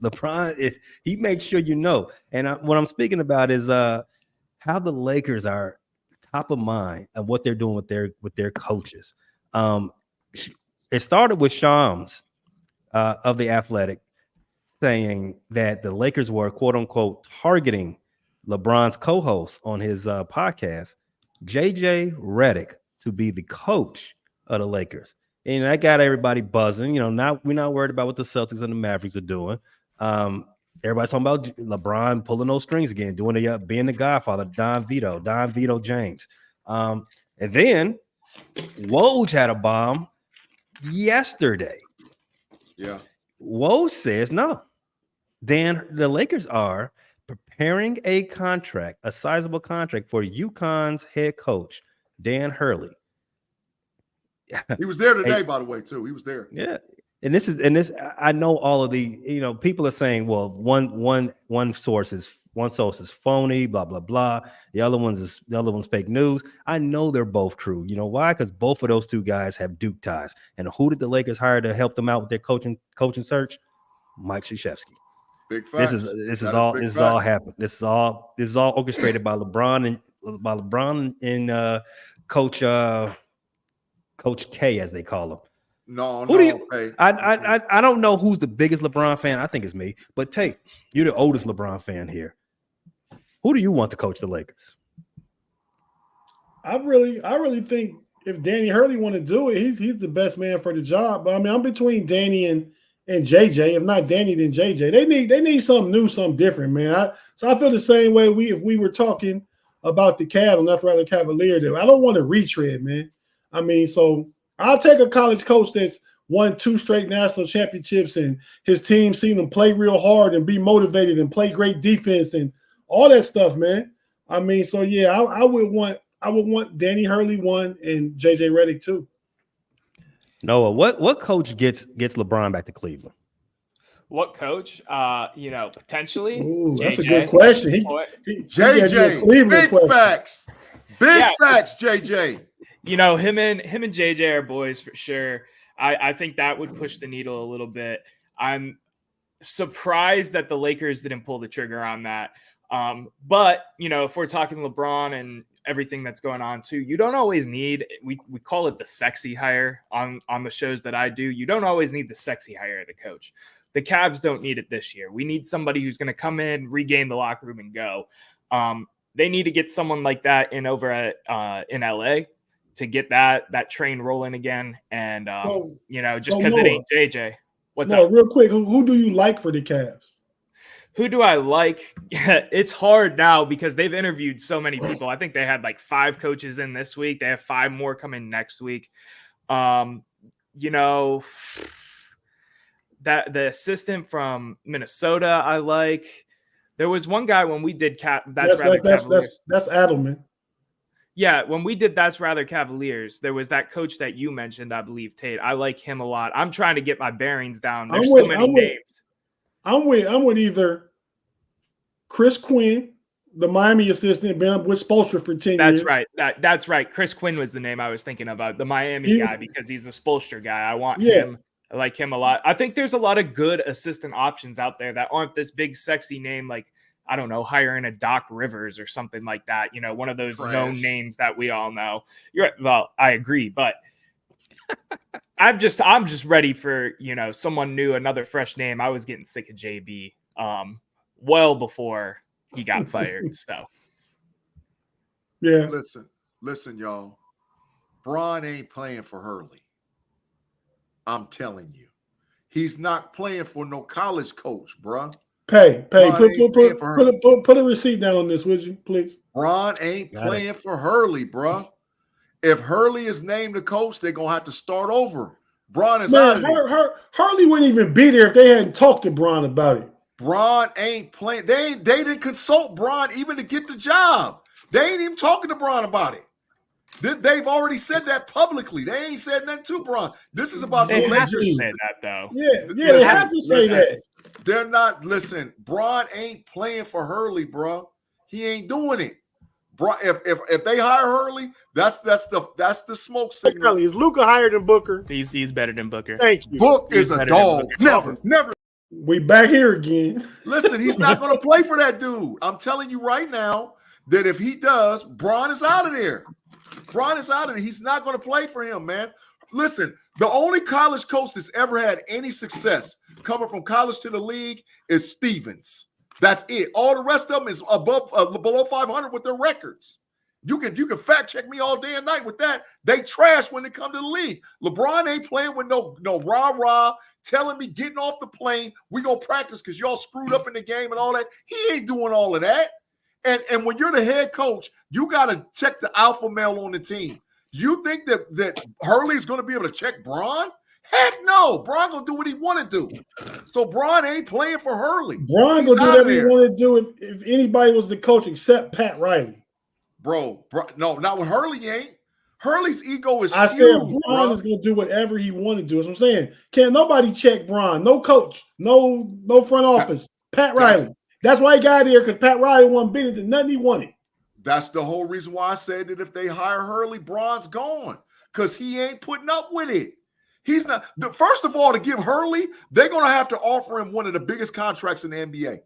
He makes sure you know. And what I'm speaking about is how the Lakers are top of mind of what they're doing with their coaches. It started with Shams of The Athletic saying that the Lakers were, quote unquote, targeting LeBron's co-host on his podcast, JJ Redick, to be the coach of the Lakers. And that got everybody buzzing. We're not worried about what the Celtics and the Mavericks are doing. Everybody's talking about LeBron pulling those strings again, being the Godfather, Don Vito James. And then Woj had a bomb yesterday. Yeah. Woj says no. Dan, the Lakers are preparing a sizable contract for UConn's head coach, Dan Hurley. He was there today, by the way, too. He was there. Yeah. And this I know all of the, people are saying, well, one source is phony, blah, blah, blah. The other one's fake news. I know they're both true. You know why? Because both of those two guys have Duke ties. And who did the Lakers hire to help them out with their coaching search? Mike Krzyzewski. Big facts. This is all happened. This is all orchestrated by LeBron and Coach K, as they call him. Hey. I don't know who's the biggest LeBron fan. I think it's me. But Tate, you're the oldest LeBron fan here. Who do you want to coach the Lakers? I really think if Danny Hurley want to do it, he's the best man for the job. But I mean, I'm between Danny and JJ. If not Danny, then JJ. They need something new, something different, man. So I feel the same way. If we were talking about the Cavs, and that's rather Cavalier. I don't want to retread, man. I mean, so I'll take a college coach that's won 2 straight national championships and his team seen him play real hard and be motivated and play great defense and all that stuff, man. I mean, so yeah, I would want Danny Hurley 1 and JJ Redick 2. Noah, what coach gets LeBron back to Cleveland? What coach? Potentially. Ooh, that's a good question. JJ, big facts. Big facts, JJ. Him and JJ are boys for sure. I think that would push the needle a little bit. I'm surprised that the Lakers didn't pull the trigger on that. But if we're talking LeBron and everything that's going on too, you don't always need, we call it the sexy hire on the shows that I do. You don't always need the sexy hire of the coach. The Cavs don't need it this year. We need somebody who's going to come in, regain the locker room and go. They need to get someone like that over in LA to get that train rolling again. And, just because it ain't JJ. What's up? Real quick, who do you like for the Cavs? Who do I like? It's hard now because they've interviewed so many people. I think they had like 5 coaches in this week. They have 5 more coming next week. That the assistant from Minnesota I like. There was one guy when we did that's Adelman. Yeah, when we did That's Rather Cavaliers, there was that coach that you mentioned, I believe, Tate. I like him a lot. I'm trying to get my bearings down. There's so many names. I'm with either Chris Quinn, the Miami assistant, been up with Spoelstra for 10 years. That's right. That's right. Chris Quinn was the name I was thinking about, the Miami guy, because he's a Spoelstra guy. I want him. I like him a lot. I think there's a lot of good assistant options out there that aren't this big, sexy name like, I don't know, hiring a Doc Rivers or something like that. One of those known names that we all know. Well, I agree, but I'm just ready for, someone new, another fresh name. I was getting sick of JB well before he got fired. So yeah. Listen, y'all. Bron ain't playing for Hurley. I'm telling you. He's not playing for no college coach, bruh. Put a receipt down on this, would you, please? Bron ain't playing for Hurley, bruh. If Hurley is named the coach, they're gonna have to start over. Bron is out of there. Hurley wouldn't even be there if they hadn't talked to Bron about it. Bron ain't playing. They didn't consult Bron even to get the job. They ain't even talking to Bron about it. They've already said that publicly. They ain't said nothing to Bron. This is about the Lakers. They said that though. Yeah, they have to say that. They're not. Listen, Bron ain't playing for Hurley, bro. He ain't doing it. Bro, if they hire Hurley, that's the smoke signal. Is Luka higher than Booker? He's better than Booker. Thank you. Book is a dog. Never. We back here again. Listen, he's not going to play for that dude. I'm telling you right now that if he does, Bron is out of there. Bron is out of there. He's not going to play for him, man. Listen, the only college coach that's ever had any success coming from college to the league is Stevens. That's it. All the rest of them is below 500 with their records. You can fact check me all day and night with that. They trash when they come to the league. LeBron ain't playing with no rah-rah, telling me getting off the plane, we gonna practice because y'all screwed up in the game and all that. He ain't doing all of that. And when you're the head coach, you got to check the alpha male on the team. You think that Hurley is going to be able to check Bron? Heck no. Bron going to do what he want to do. So Bron ain't playing for Hurley. Bron going to do whatever he want to do if anybody was the coach except Pat Riley. Bro, no, not with Hurley, he ain't. Hurley's ego is I huge, said Bron is going to do whatever he want to do. That's what I'm saying. Can't nobody check Bron. No coach. No front office. Pat Riley. That's why he got here, because Pat Riley won big into nothing he wanted. That's the whole reason why I said that if they hire Hurley, Bron's gone, because he ain't putting up with it. He's not. First of all, to give Hurley, they're going to have to offer him one of the biggest contracts in the NBA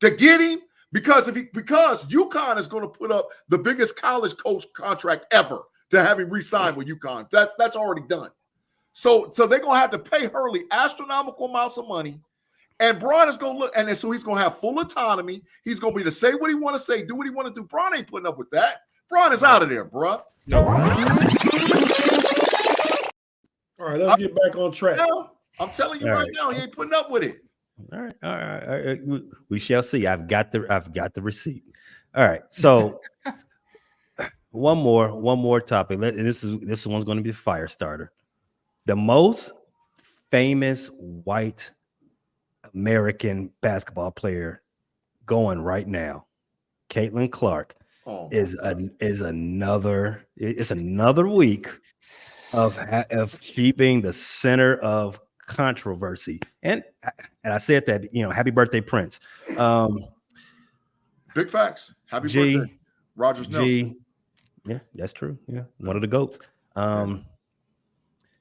to get him, because UConn is going to put up the biggest college coach contract ever to have him re-sign with UConn. That's already done. So they're going to have to pay Hurley astronomical amounts of money. And Bron is going to look, and so he's going to have full autonomy. He's going to be to say what he want to say, do what he want to do. Bron ain't putting up with that. Bron is out of there, bro. No. All right, let's get back on track. Now, I'm telling you right now, he ain't putting up with it. All right. We shall see. I've got the receipt. All right. So one more topic. And this one's going to be a fire starter. The most famous white American basketball player going right now, Caitlin Clark, is another week of she being the center of controversy. And I said that, happy birthday, Prince. Big facts. Happy birthday, Rogers Nelson. Yeah, that's true. Yeah, one of the GOATs.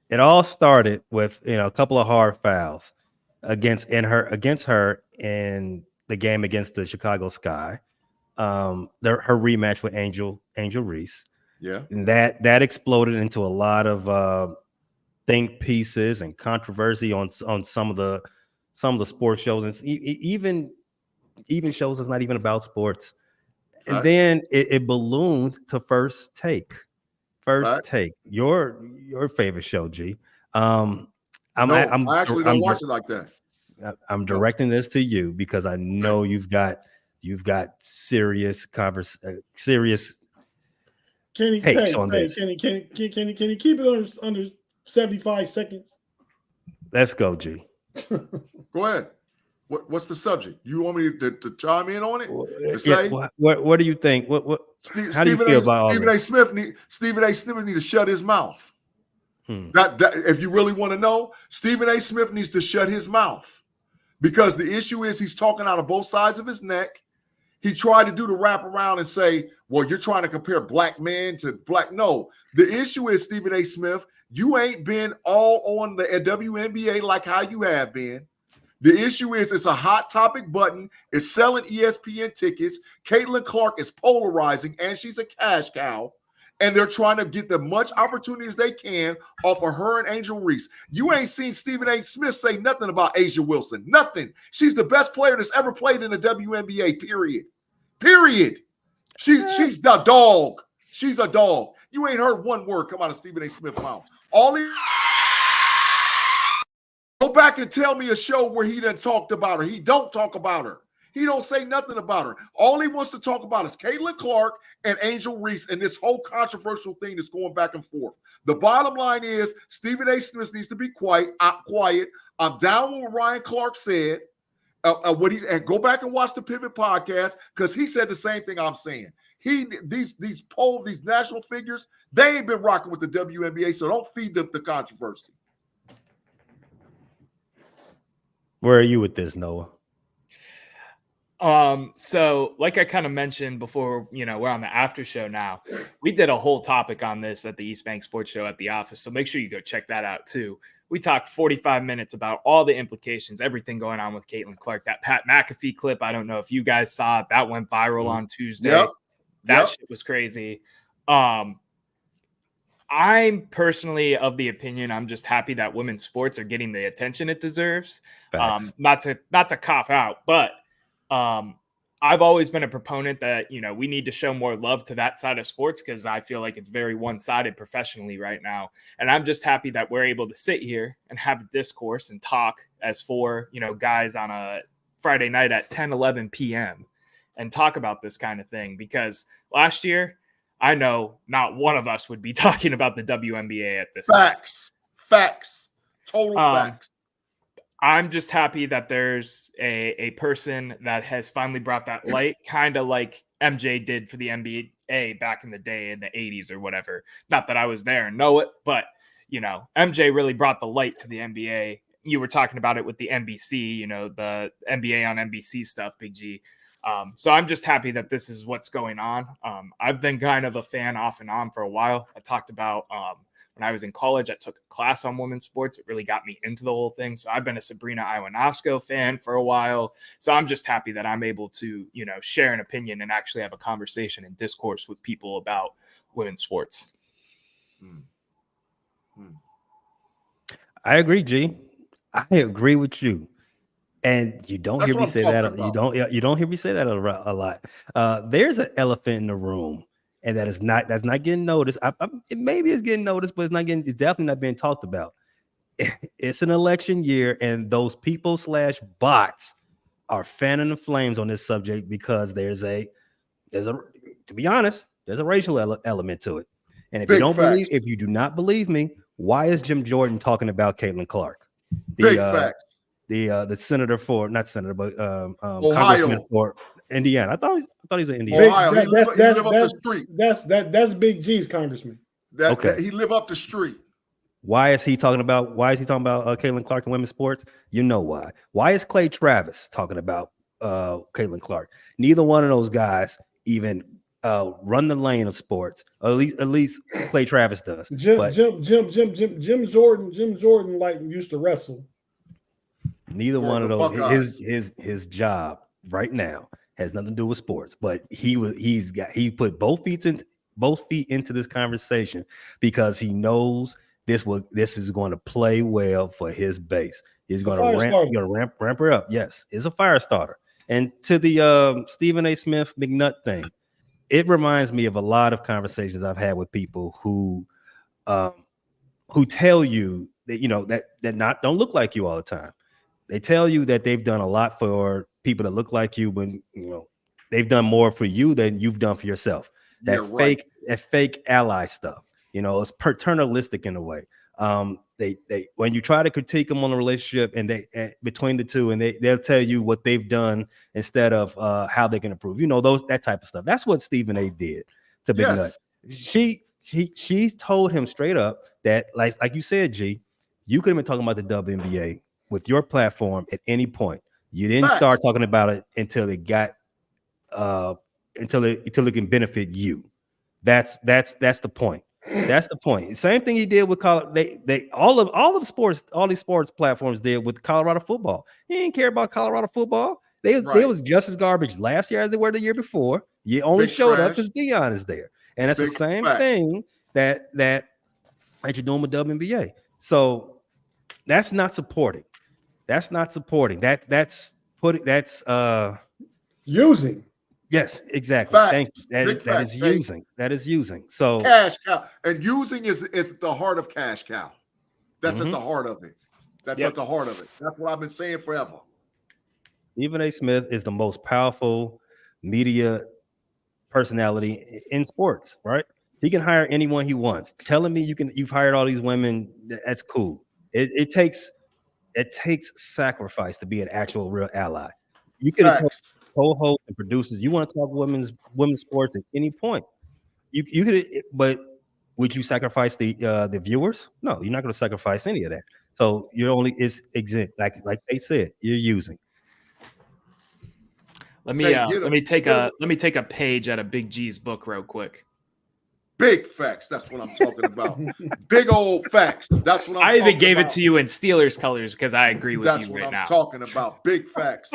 It all started with a couple of hard fouls against her in the game against the Chicago Sky. Her rematch with Angel Reese. Yeah, and that exploded into a lot of think pieces and controversy on some of the sports shows, and even shows that's not even about sports. And then it ballooned to First Take. Take, your favorite show, G. I actually don't watch it like that. I'm directing this to you because I know you've got serious takes on this. Can you keep it under 75 seconds? Let's go, G. Go ahead. What's the subject? You want me to chime in on it? What do you think? How do you feel about Stephen A. Smith needs to shut his mouth. That if you really want to know, Stephen A. Smith needs to shut his mouth, because the issue is he's talking out of both sides of his neck. He tried to do the wrap around and say, well, you're trying to compare black men to black. No, the issue is, Stephen A. Smith, you ain't been all on the WNBA like how you have been. The issue is it's a hot topic button. It's selling ESPN tickets. Caitlin Clark is polarizing, and she's a cash cow. And they're trying to get the much opportunity as they can off of her and Angel Reese. You ain't seen Stephen A. Smith say nothing about Asia Wilson. Nothing. She's the best player that's ever played in the WNBA, period. She's the dog. She's a dog. You ain't heard one word come out of Stephen A. Smith's mouth. Go back and tell me a show where he done talked about her. He don't talk about her. He don't say nothing about her. All he wants to talk about is Caitlin Clark and Angel Reese and this whole controversial thing that's going back and forth. The bottom line is Stephen A. Smith needs to be quiet. I'm down with what Ryan Clark said. And go back and watch the Pivot podcast, because he said the same thing I'm saying. These national figures, they ain't been rocking with the WNBA, so don't feed the controversy. Where are you with this, Noah? So like I kind of mentioned before, we're on the after show now. We did a whole topic on this at the East Bank Sports Show at the office, so make sure you go check that out too. We talked 45 minutes about all the implications, everything going on with Caitlin Clark. That Pat McAfee clip, I don't know if you guys saw it. That went viral on Tuesday. That shit was crazy. I'm personally of the opinion, I'm just happy that women's sports are getting the attention it deserves. Not to cop out, but I've always been a proponent that, we need to show more love to that side of sports, because I feel like it's very one-sided professionally right now. And I'm just happy that we're able to sit here and have a discourse and talk as four, guys on a Friday night at 10, 11 p.m. and talk about this kind of thing, because last year, I know not one of us would be talking about the WNBA at this time. Facts. Total facts. I'm just happy that there's a person that has finally brought that light, kind of like MJ did for the NBA back in the day in the 80s or whatever. Not that I was there and know it, but, MJ really brought the light to the NBA. You were talking about it with the NBC, the NBA on NBC stuff, Big G. So I'm just happy that this is what's going on. I've been kind of a fan off and on for a while. I talked about when I was in college, I took a class on women's sports. It really got me into the whole thing. So I've been a Sabrina Ionesco fan for a while. So I'm just happy that I'm able to, share an opinion and actually have a conversation and discourse with people about women's sports. I agree, G. I agree with you. And you don't hear me say that. You don't hear me say that a lot. There's an elephant in the room, and that's not getting noticed. Maybe it's getting noticed, but it's definitely not being talked about. It's an election year, and those people / bots are fanning the flames on this subject because there's a to be honest, there's a racial element to it. And if you do not believe me, why is Jim Jordan talking about Caitlin Clark? The senator for not senator, but congressman for Indiana. I thought he was in Indiana. Ohio. He live up the street. That's Big G's congressman. He live up the street. Why is he talking about Caitlin Clark in women's sports? You know why. Why is Clay Travis talking about Caitlin Clark? Neither one of those guys even run the lane of sports. At least Clay Travis does. Jim Jordan like used to wrestle. Neither one of those. His job right now has nothing to do with sports, but he put both feet into this conversation because he knows this is going to play well for his base. He's going to ramp her up. Yes, it's a fire starter. And to the Stephen A. Smith McNutt thing, it reminds me of a lot of conversations I've had with people who tell you that that don't look like you all the time. They tell you that they've done a lot for people that look like you when they've done more for you than you've done for yourself. That fake ally stuff. It's paternalistic in a way. They when you try to critique them on the relationship and between the two, and they'll tell you what they've done instead of how they can improve. That type of stuff. That's what Stephen A. did to Big Nut. She told him straight up that like you said, G, you could have been talking about the WNBA with your platform at any point. You didn't start talking about it until it got until it can benefit you. That's the point. That's the point. Same thing he did with all these sports platforms did with Colorado football. He didn't care about Colorado football. They was just as garbage last year as they were the year before. You only showed up because Dion is there, and it's the same thing that you're doing with WNBA. So that's not supporting. That's using. Yes, exactly. Thank you. That is using. So cash cow, and using is the heart of cash cow. That's at the heart of it. That's at the heart of it. That's what I've been saying forever. Stephen A. Smith is the most powerful media personality in sports, right? He can hire anyone he wants. Telling me you've hired all these women, that's cool. It takes sacrifice to be an actual real ally. You could have told co-hosts and producers you want to talk women's sports at any point. You could, but would you sacrifice the viewers? No, you're not going to sacrifice any of that. So it's exempt, like they said, you're using. Let me take a page out of Big G's book real quick. Big facts. That's what I'm talking about. Big old facts. That's what I'm talking about. I even gave it to you in Steelers colors because I agree with you right now. That's what I'm talking about. Big facts.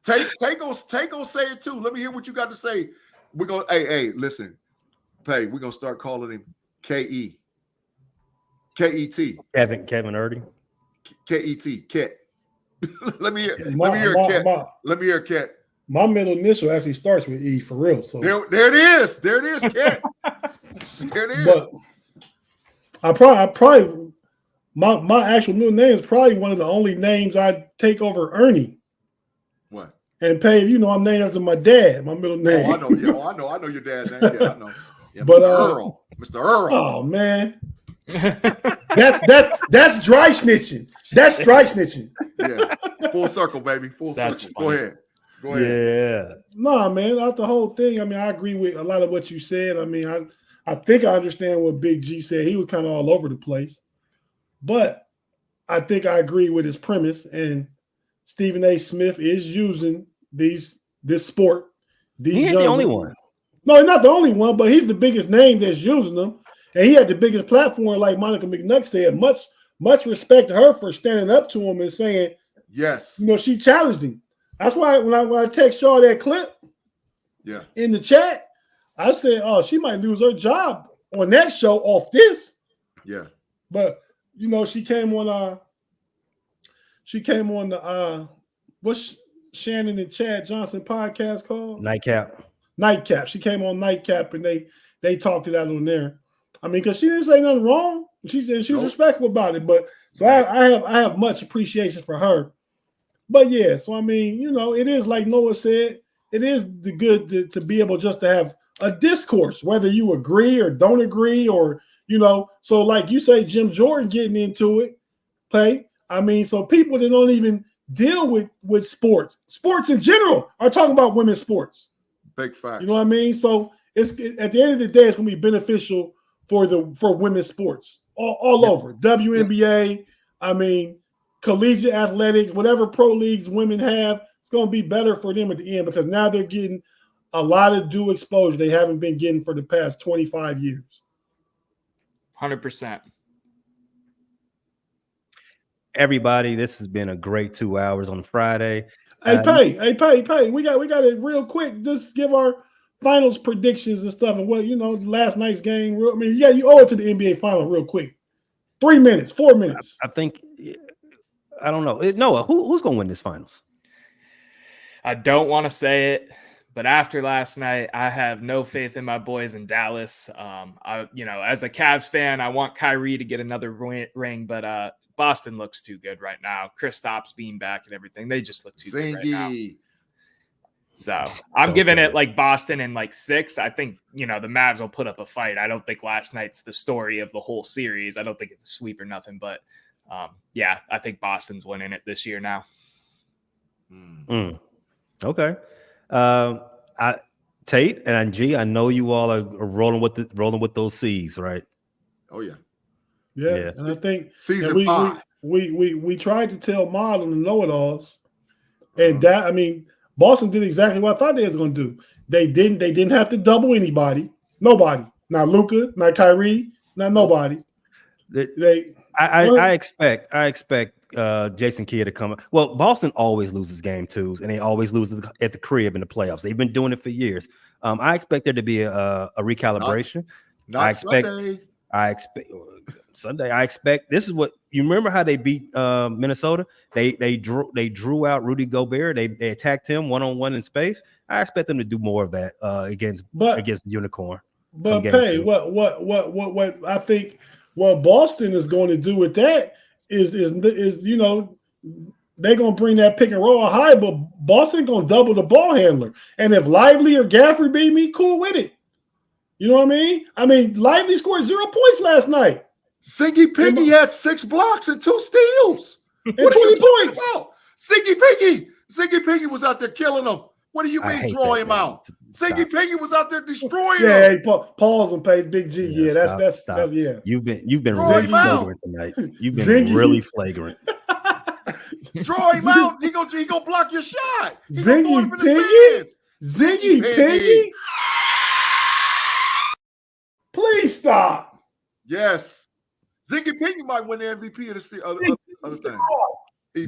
Tate gonna say it too. Let me hear what you got to say. We're gonna hey, listen. We're gonna start calling him K-E. K-E-T. Kevin Erdy. K-E-T. Ket. Let me hear Ket. Let me hear Ket. My middle initial actually starts with E for real. So there it is. There it is, Ket. There it is. But I probably my actual new name is probably one of the only names I take over Ernie. What? And Pave, I'm named after my dad, my middle name. Oh, I know. Yeah, I know your dad's name. Yeah, I know. Yeah, but Mr. Earl. Oh man. that's dry snitching. That's dry snitching. Yeah. Full circle, baby. Full circle. Funny. Go ahead. Yeah. No, man. After the whole thing, I agree with a lot of what you said. I think I understand what Big G said. He was kind of all over the place. But I think I agree with his premise. And Stephen A. Smith is using this sport. He ain't the only one. No, he's not the only one, but he's the biggest name that's using them. And he had the biggest platform, like Monica McNutt said. Much respect to her for standing up to him and saying, yes, she challenged him. That's why when I text y'all that clip in the chat, I said, oh, she might lose her job on that show off this. Yeah. But she came on the what's Shannon and Chad Johnson podcast called? Nightcap. She came on Nightcap and they talked it out on there. I mean, because she didn't say nothing wrong. She's respectful about it. But so I have much appreciation for her. But yeah, so I mean, it is like Noah said, it is the good to be able just to have a discourse, whether you agree or don't agree, or so like you say, Jim Jordan getting into it, play. I mean, so people that don't even deal with sports in general are talking about women's sports. Big fact. You know what I mean? So it's at the end of the day, it's gonna be beneficial for women's sports all over. WNBA, I mean, collegiate athletics, whatever pro leagues women have, it's gonna be better for them at the end because now they're getting a lot of due exposure they haven't been getting for the past 25 years. 100%. Everybody, this has been a great 2 hours on Friday. Hey, Pay. We got it real quick. Just give our finals predictions and stuff, and what last night's game. I mean, you owe it to the NBA final real quick. 3 minutes, 4 minutes. I think. I don't know. Noah, who's going to win this finals? I don't want to say it, but after last night, I have no faith in my boys in Dallas. As a Cavs fan, I want Kyrie to get another ring, but Boston looks too good right now. Kristaps being back and everything, they just look too good right now. So I'm giving it like Boston in like 6. I think, the Mavs will put up a fight. I don't think last night's the story of the whole series. I don't think it's a sweep or nothing, but I think Boston's winning it this year now. Okay. Tate and G, I know you all are rolling with those C's, right? Oh yeah. Yeah. And I think season 5. We tried to tell Mod and the know-it-alls, and that, I mean, Boston did exactly what I thought they was going to do. They didn't have to double anybody. Nobody. Not Luka, not Kyrie, not nobody. I expect Jason Kidd to come. Well, Boston always loses game 2s, and they always lose at the crib in the playoffs. They've been doing it for years. I expect there to be a recalibration. Sunday. I expect this is what you remember how they beat Minnesota. They drew out Rudy Gobert. They attacked him one-on-one in space. I expect them to do more of that against the Unicorn. But Pay, what I think what Boston is going to do with that is they're going to bring that pick and roll high, but Boston going to double the ball handler. And if Lively or Gafford beat me, cool with it. You know what I mean? I mean, Lively scored 0 points last night. Singy Piggy had 6 blocks and 2 steals. And 20 points. About? Singy Piggy was out there killing them. What do you mean draw him out? Singy Piggy was out there destroying him. Hey, pause and pay Big G. Yeah, that's yeah. You've been really flagrant tonight. You've been really flagrant. Draw him out. He gonna block your shot. Zingy Piggy. Please stop. Yes. Zingy Piggy might win the MVP of the other thing.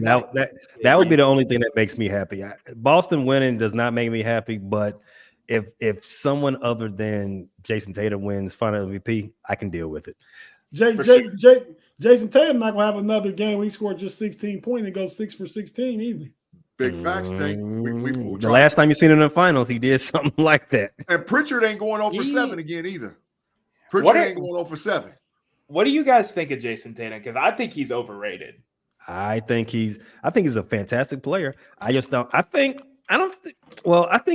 Now that would be the only thing that makes me happy. Boston winning does not make me happy, but if someone other than Jason Tatum wins final MVP, I can deal with it. Jason Tatum not gonna have another game where he scored just 16 points and goes 6 for 16 either. Big facts, Tate. The last time you seen him in the finals, he did something like that. And Pritchard ain't going 0 for 7 again either. Pritchard ain't going 0 for 7. What do you guys think of Jason Tatum? Because I think he's overrated. I think he's a fantastic player. I think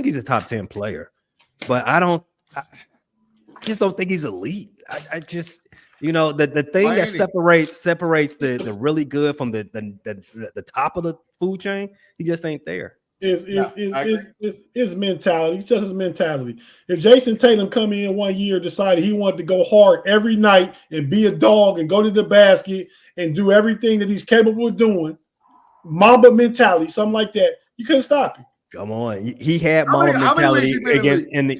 he's a top 10 player, but I just don't think he's elite. I just, the thing that separates the really good from the top of the food chain, he just ain't there. Is mentality. It's just his mentality. If Jason Tatum come in one year, decided he wanted to go hard every night and be a dog and go to the basket and do everything that he's capable of doing, Mamba mentality, something like that, you couldn't stop him. Come on, he had Mamba mentality against. He's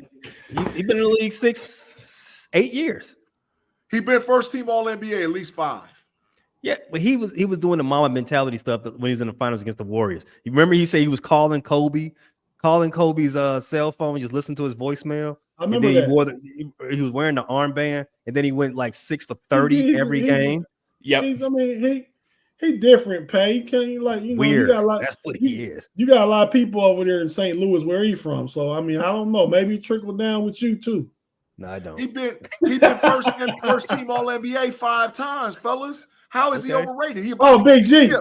been in the league 8 years. He been first team All NBA at least 5. Yeah, but he was doing the mama mentality stuff when he was in the finals against the Warriors. You remember he said he was calling Kobe's cell phone and just listened to his voicemail. I remember that. He was wearing the armband, and then he went like 6 for 30 every game. Yep. He different, Pay. Can't Weird. You got a lot. That's what he is. You got a lot of people over there in St. Louis. Where are you from? So I don't know. Maybe it trickled down with you too. No, I don't. He been first team All NBA 5 times, fellas. How is he overrated? Big G.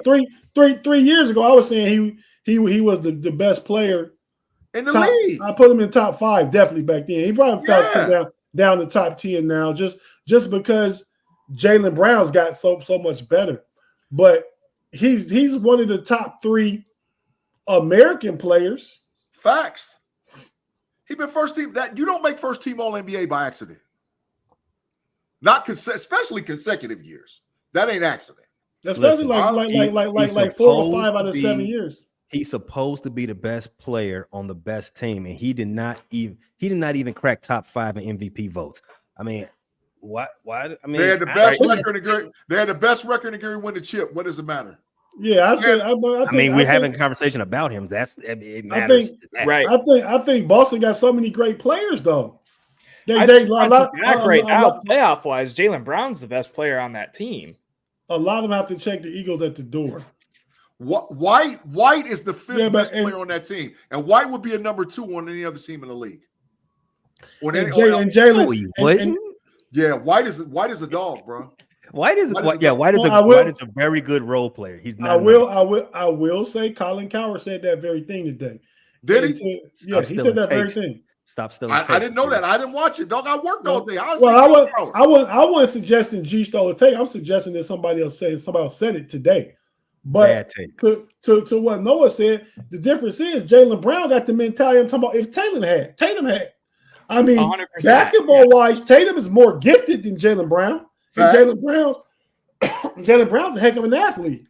3 years ago, I was saying he was the best player in the league. I put him in top 5 definitely back then. He probably fell down the top 10 now, just because Jaylen Brown's got so much better. But he's one of the top 3 American players. Facts. He been first team. That you don't make first team All NBA by accident. Especially consecutive years. That ain't accident. Especially like 4 or 5 out of 7 years. He's supposed to be the best player on the best team, and he did not even crack top 5 in MVP votes. I mean, why? I mean, they had the best record in Gary. They had the best record in Gary win the chip. What does it matter? Yeah, we're having a conversation about him. It matters. Right. I think Boston got so many great players though. Playoff wise, Jaylen Brown's the best player on that team. A lot of them have to check the Eagles at the door. White is the 5th best player on that team, and White would be a number 2 on any other team in the league. Jaylen, yeah, White is a dog, bro. White is a very good role player. He's not. I will say Colin Cowherd said that very thing today. Did he? Yeah, he said that very thing. Stop stealing. I didn't know that. I didn't watch it, dog. I worked all day. I wasn't suggesting G stole a take. I'm suggesting that somebody else said it today. But to what Noah said, the difference is Jaylen Brown got the mentality I'm talking about. If Tatum had. I mean, 100%, basketball-wise, Tatum is more gifted than Jaylen Brown. And Jaylen Brown's a heck of an athlete.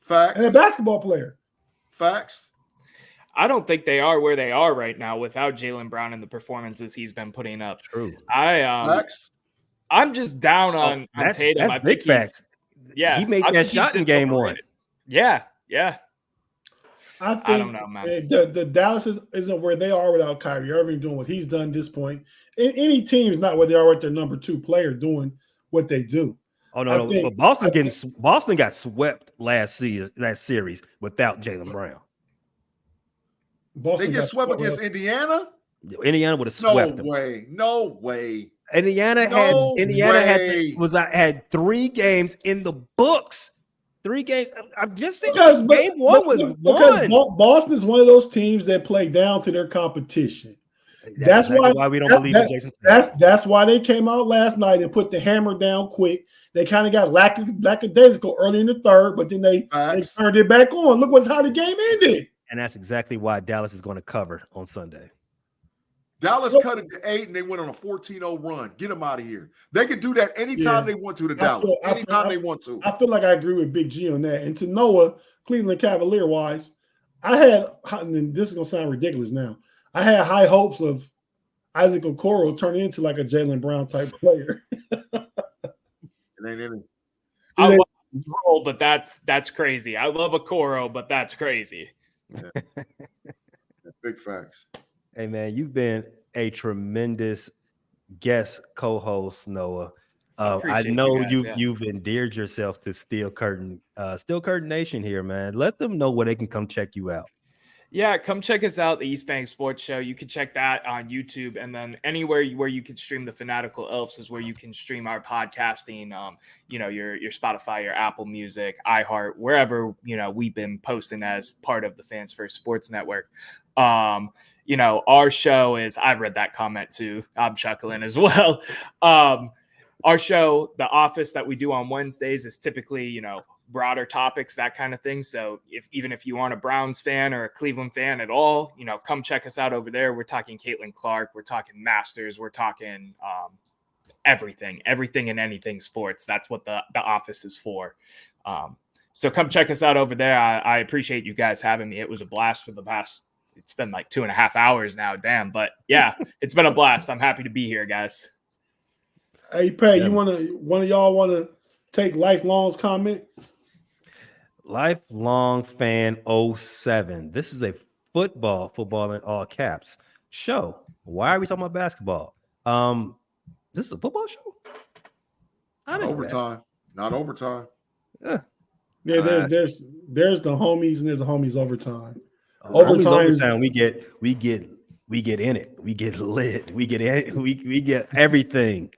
Facts. And a basketball player. Facts. I don't think they are where they are right now without Jaylen Brown and the performances he's been putting up. True. Facts. I'm just down on Tatum. That's big facts. Yeah. He made that shot in game 1. Yeah. I don't know, man. The Dallas isn't where they are without Kyrie Irving doing what he's done at this point. Any team is not where they are with their number 2 player doing what they do. Oh no! But Boston got swept last series without Jaylen Brown. They get swept against Indiana. Indiana would have swept them. No way. Indiana had 3 games in the books. 3 games. I'm just saying. Game 1 was won. Boston is one of those teams that play down to their competition. That's why we don't believe in Jason. That's why they came out last night and put the hammer down quick. They kind of got lackadaisical early in the 3rd, but then they turned it back on. Look how the game ended. And that's exactly why Dallas is going to cover on Sunday. Dallas cut it to 8, and they went on a 14-0 run. Get them out of here. They can do that anytime they want to Dallas. Anytime they want to. I feel like I agree with Big G on that. And to Noah, Cleveland Cavalier-wise, I had – and this is going to sound ridiculous now. I had high hopes of Isaac Okoro turning into like a Jaylen Brown type player. I love his role, but that's crazy. I love Okoro, but that's crazy. Yeah. Big facts. Hey man, you've been a tremendous guest co-host, Noah. I know you've endeared yourself to Steel Curtain Nation here, man. Let them know where they can come check you out. Yeah, come check us out, the East Bank Sports Show. You can check that on YouTube, and then anywhere where you can stream the Fanatical Elves is where you can stream our podcasting. Your Spotify, your Apple Music, iHeart, wherever we've been posting as part of the Fans First Sports Network. Our show is. I've read that comment too. I'm chuckling as well. Our show, The Office, that we do on Wednesdays is typically broader topics, that kind of thing. So even if you aren't a Browns fan or a Cleveland fan at all, come check us out over there. We're talking Caitlin Clark. We're talking Masters. We're talking everything and anything sports. That's what the Office is for. So come check us out over there. I appreciate you guys having me. It was a blast for the past, it's been like 2.5 hours now. Damn. But yeah, it's been a blast. I'm happy to be here, guys. Hey, Pay, Yeah. one of y'all want to take Lifelong's comment? Lifelong fan 07. This is a football in all caps show. Why are we talking about basketball? This is a football show. I Not didn't know overtime. Not overtime. that. Yeah, there's the homies and there's the homies overtime. Overtime. We get in it. We get lit. We get everything.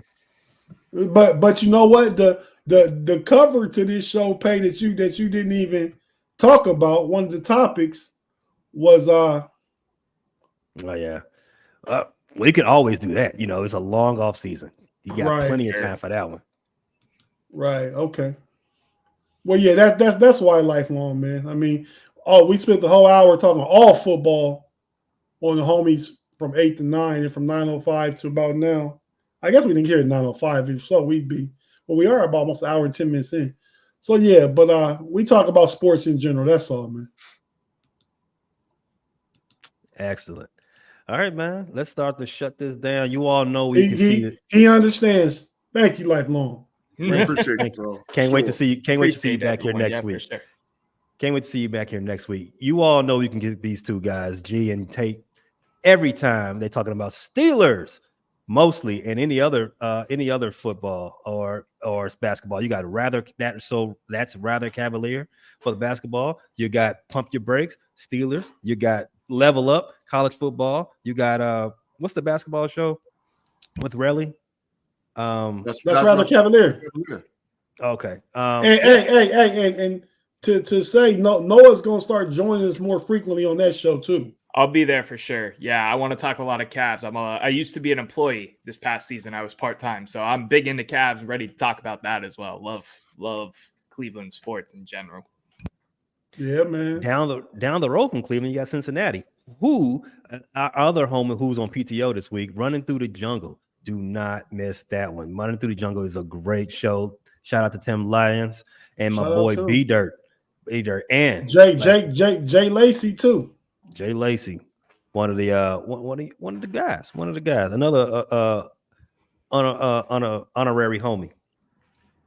But you know what? The cover to this show, Pay, that you didn't even talk about. One of the topics was Oh yeah. We could always do that. You know, it's a long off season. You got Right. plenty of time for that one. Right. Okay. Well, yeah, that's why Lifelong, man. I mean, we spent the whole hour talking all football on the homies from 8 to 9 and from 9:05 to about now. I guess we didn't hear at 9:05. If so, we are about almost an hour and 10 minutes in. So yeah, but we talk about sports in general. That's all, man. Excellent. All right, man. Let's start to shut this down. You all know we can see it. He understands. Thank you, Lifelong. We appreciate it, bro. Can't wait to see you. Can't wait to see you Appreciate back here everyone. next Yeah, week. for sure. Can't wait to see you back here next week. You all know you can get these two guys, G and Tate, every time they're talking about Steelers, mostly, and any other football or basketball. You got that's rather cavalier for the basketball. You got Pump Your Brakes, Steelers. You got Level Up, college football. You got what's the basketball show with Relly? That's rather right. cavalier. Yeah. Okay. And to say Noah's gonna start joining us more frequently on that show too. I'll be there for sure. Yeah, I want to talk a lot of Cavs. I used to be an employee this past season. I was part-time, so I'm big into Cavs and ready to talk about that as well. Love Cleveland sports in general. Yeah, man. Down the road from Cleveland, you got Cincinnati, who our other homer who's on PTO this week, Running Through the Jungle. Do not miss that one. Running Through the Jungle is a great show. Shout out to Tim Lyons and my boy B Dirt, and Jay Lacey too. Jay Lacey, one of the guys. Another honorary homie.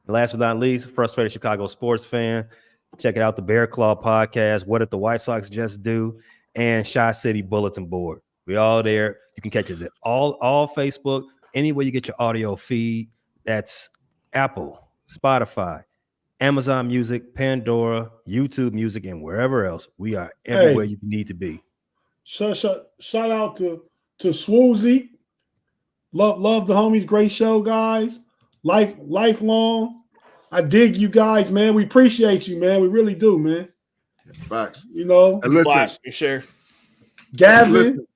Last but not least, frustrated Chicago sports fan. Check it out, the Bear Claw podcast. What did the White Sox just do? And Shot City Bulletin Board. We all there. You can catch us at all Facebook, anywhere you get your audio feed. That's Apple, Spotify, Amazon Music, Pandora, YouTube Music, and wherever else. We are everywhere you need to be. Shout out to Swoozy. Love the homies. Great show, guys. Lifelong. I dig you guys, man. We appreciate you, man. We really do, man. Facts. You know, And listen, Blast, for sure. Gavin. listen,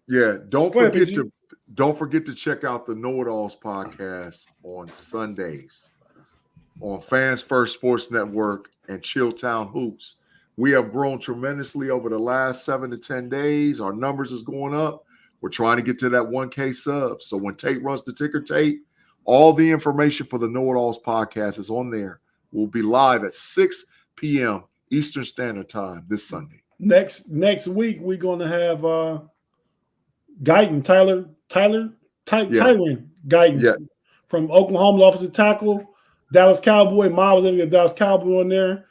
yeah, don't Go ahead, forget to check out the Know It Alls podcast on Sundays on Fans First Sports Network and Chilltown Hoops. We have grown tremendously over the last 7 to 10 days. Our numbers is going up. We're trying to get to that 1K sub. So when Tate runs the ticker tape, all the information for the Know It Alls podcast is on there. We'll be live at 6 p.m. Eastern Standard Time this Sunday. Next week we're gonna have Guyton, Tyler Guyton from Oklahoma, offensive tackle, Dallas Cowboy. Mom was a Dallas Cowboy on there.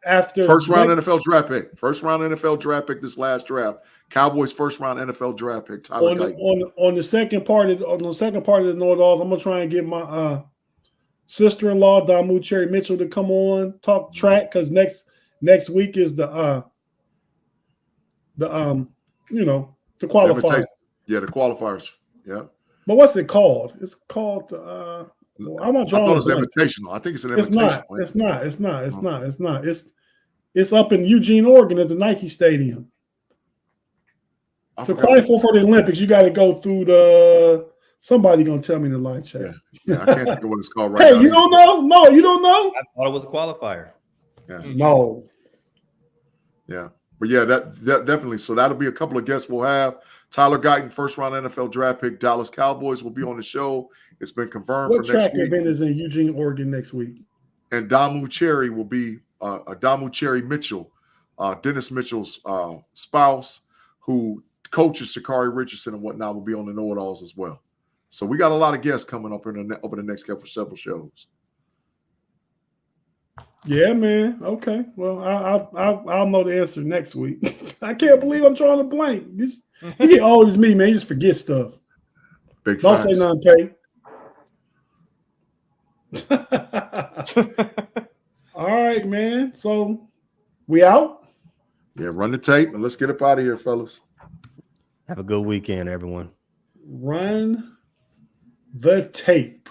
After First round NFL draft pick this last draft. Cowboys first round NFL draft pick. Tyler Guyton. On the second part of the Know It Alls, I'm gonna try and get my sister-in-law Damu Cherry Mitchell to come on talk track, because next week is the qualifiers. Yeah, the qualifiers. Yeah. But what's it called? It's called I'm not drawing. I thought it was invitational. I think it's an invitational. It's not. It's up in Eugene, Oregon at the Nike Stadium. To qualify for the Olympics, you got to go through somebody gonna tell me in the live chat. Yeah, I can't think of what it's called right now. Hey, you don't know? No, you don't know? I thought it was a qualifier. Yeah. No. Yeah. But yeah, that definitely. So that'll be a couple of guests we'll have. Tyler Guyton, first round NFL draft pick. Dallas Cowboys will be on the show. It's been confirmed What for next track week. event is in Eugene, Oregon next week? And Damu Cherry will be Damu Cherry Mitchell, Dennis Mitchell's spouse, who coaches Shakari Richardson and whatnot, will be on the Know It Alls as well. So we got a lot of guests coming up over the next several shows. Yeah, man. Okay. Well, I'll know the answer next week. I can't believe I'm drawing a blank. You get old as me, man. You just forget stuff. Big Don't facts. say nothing, Tate. All right, man. So we out? Yeah, run the tape and let's get up out of here, fellas. Have a good weekend, everyone. Run the tape.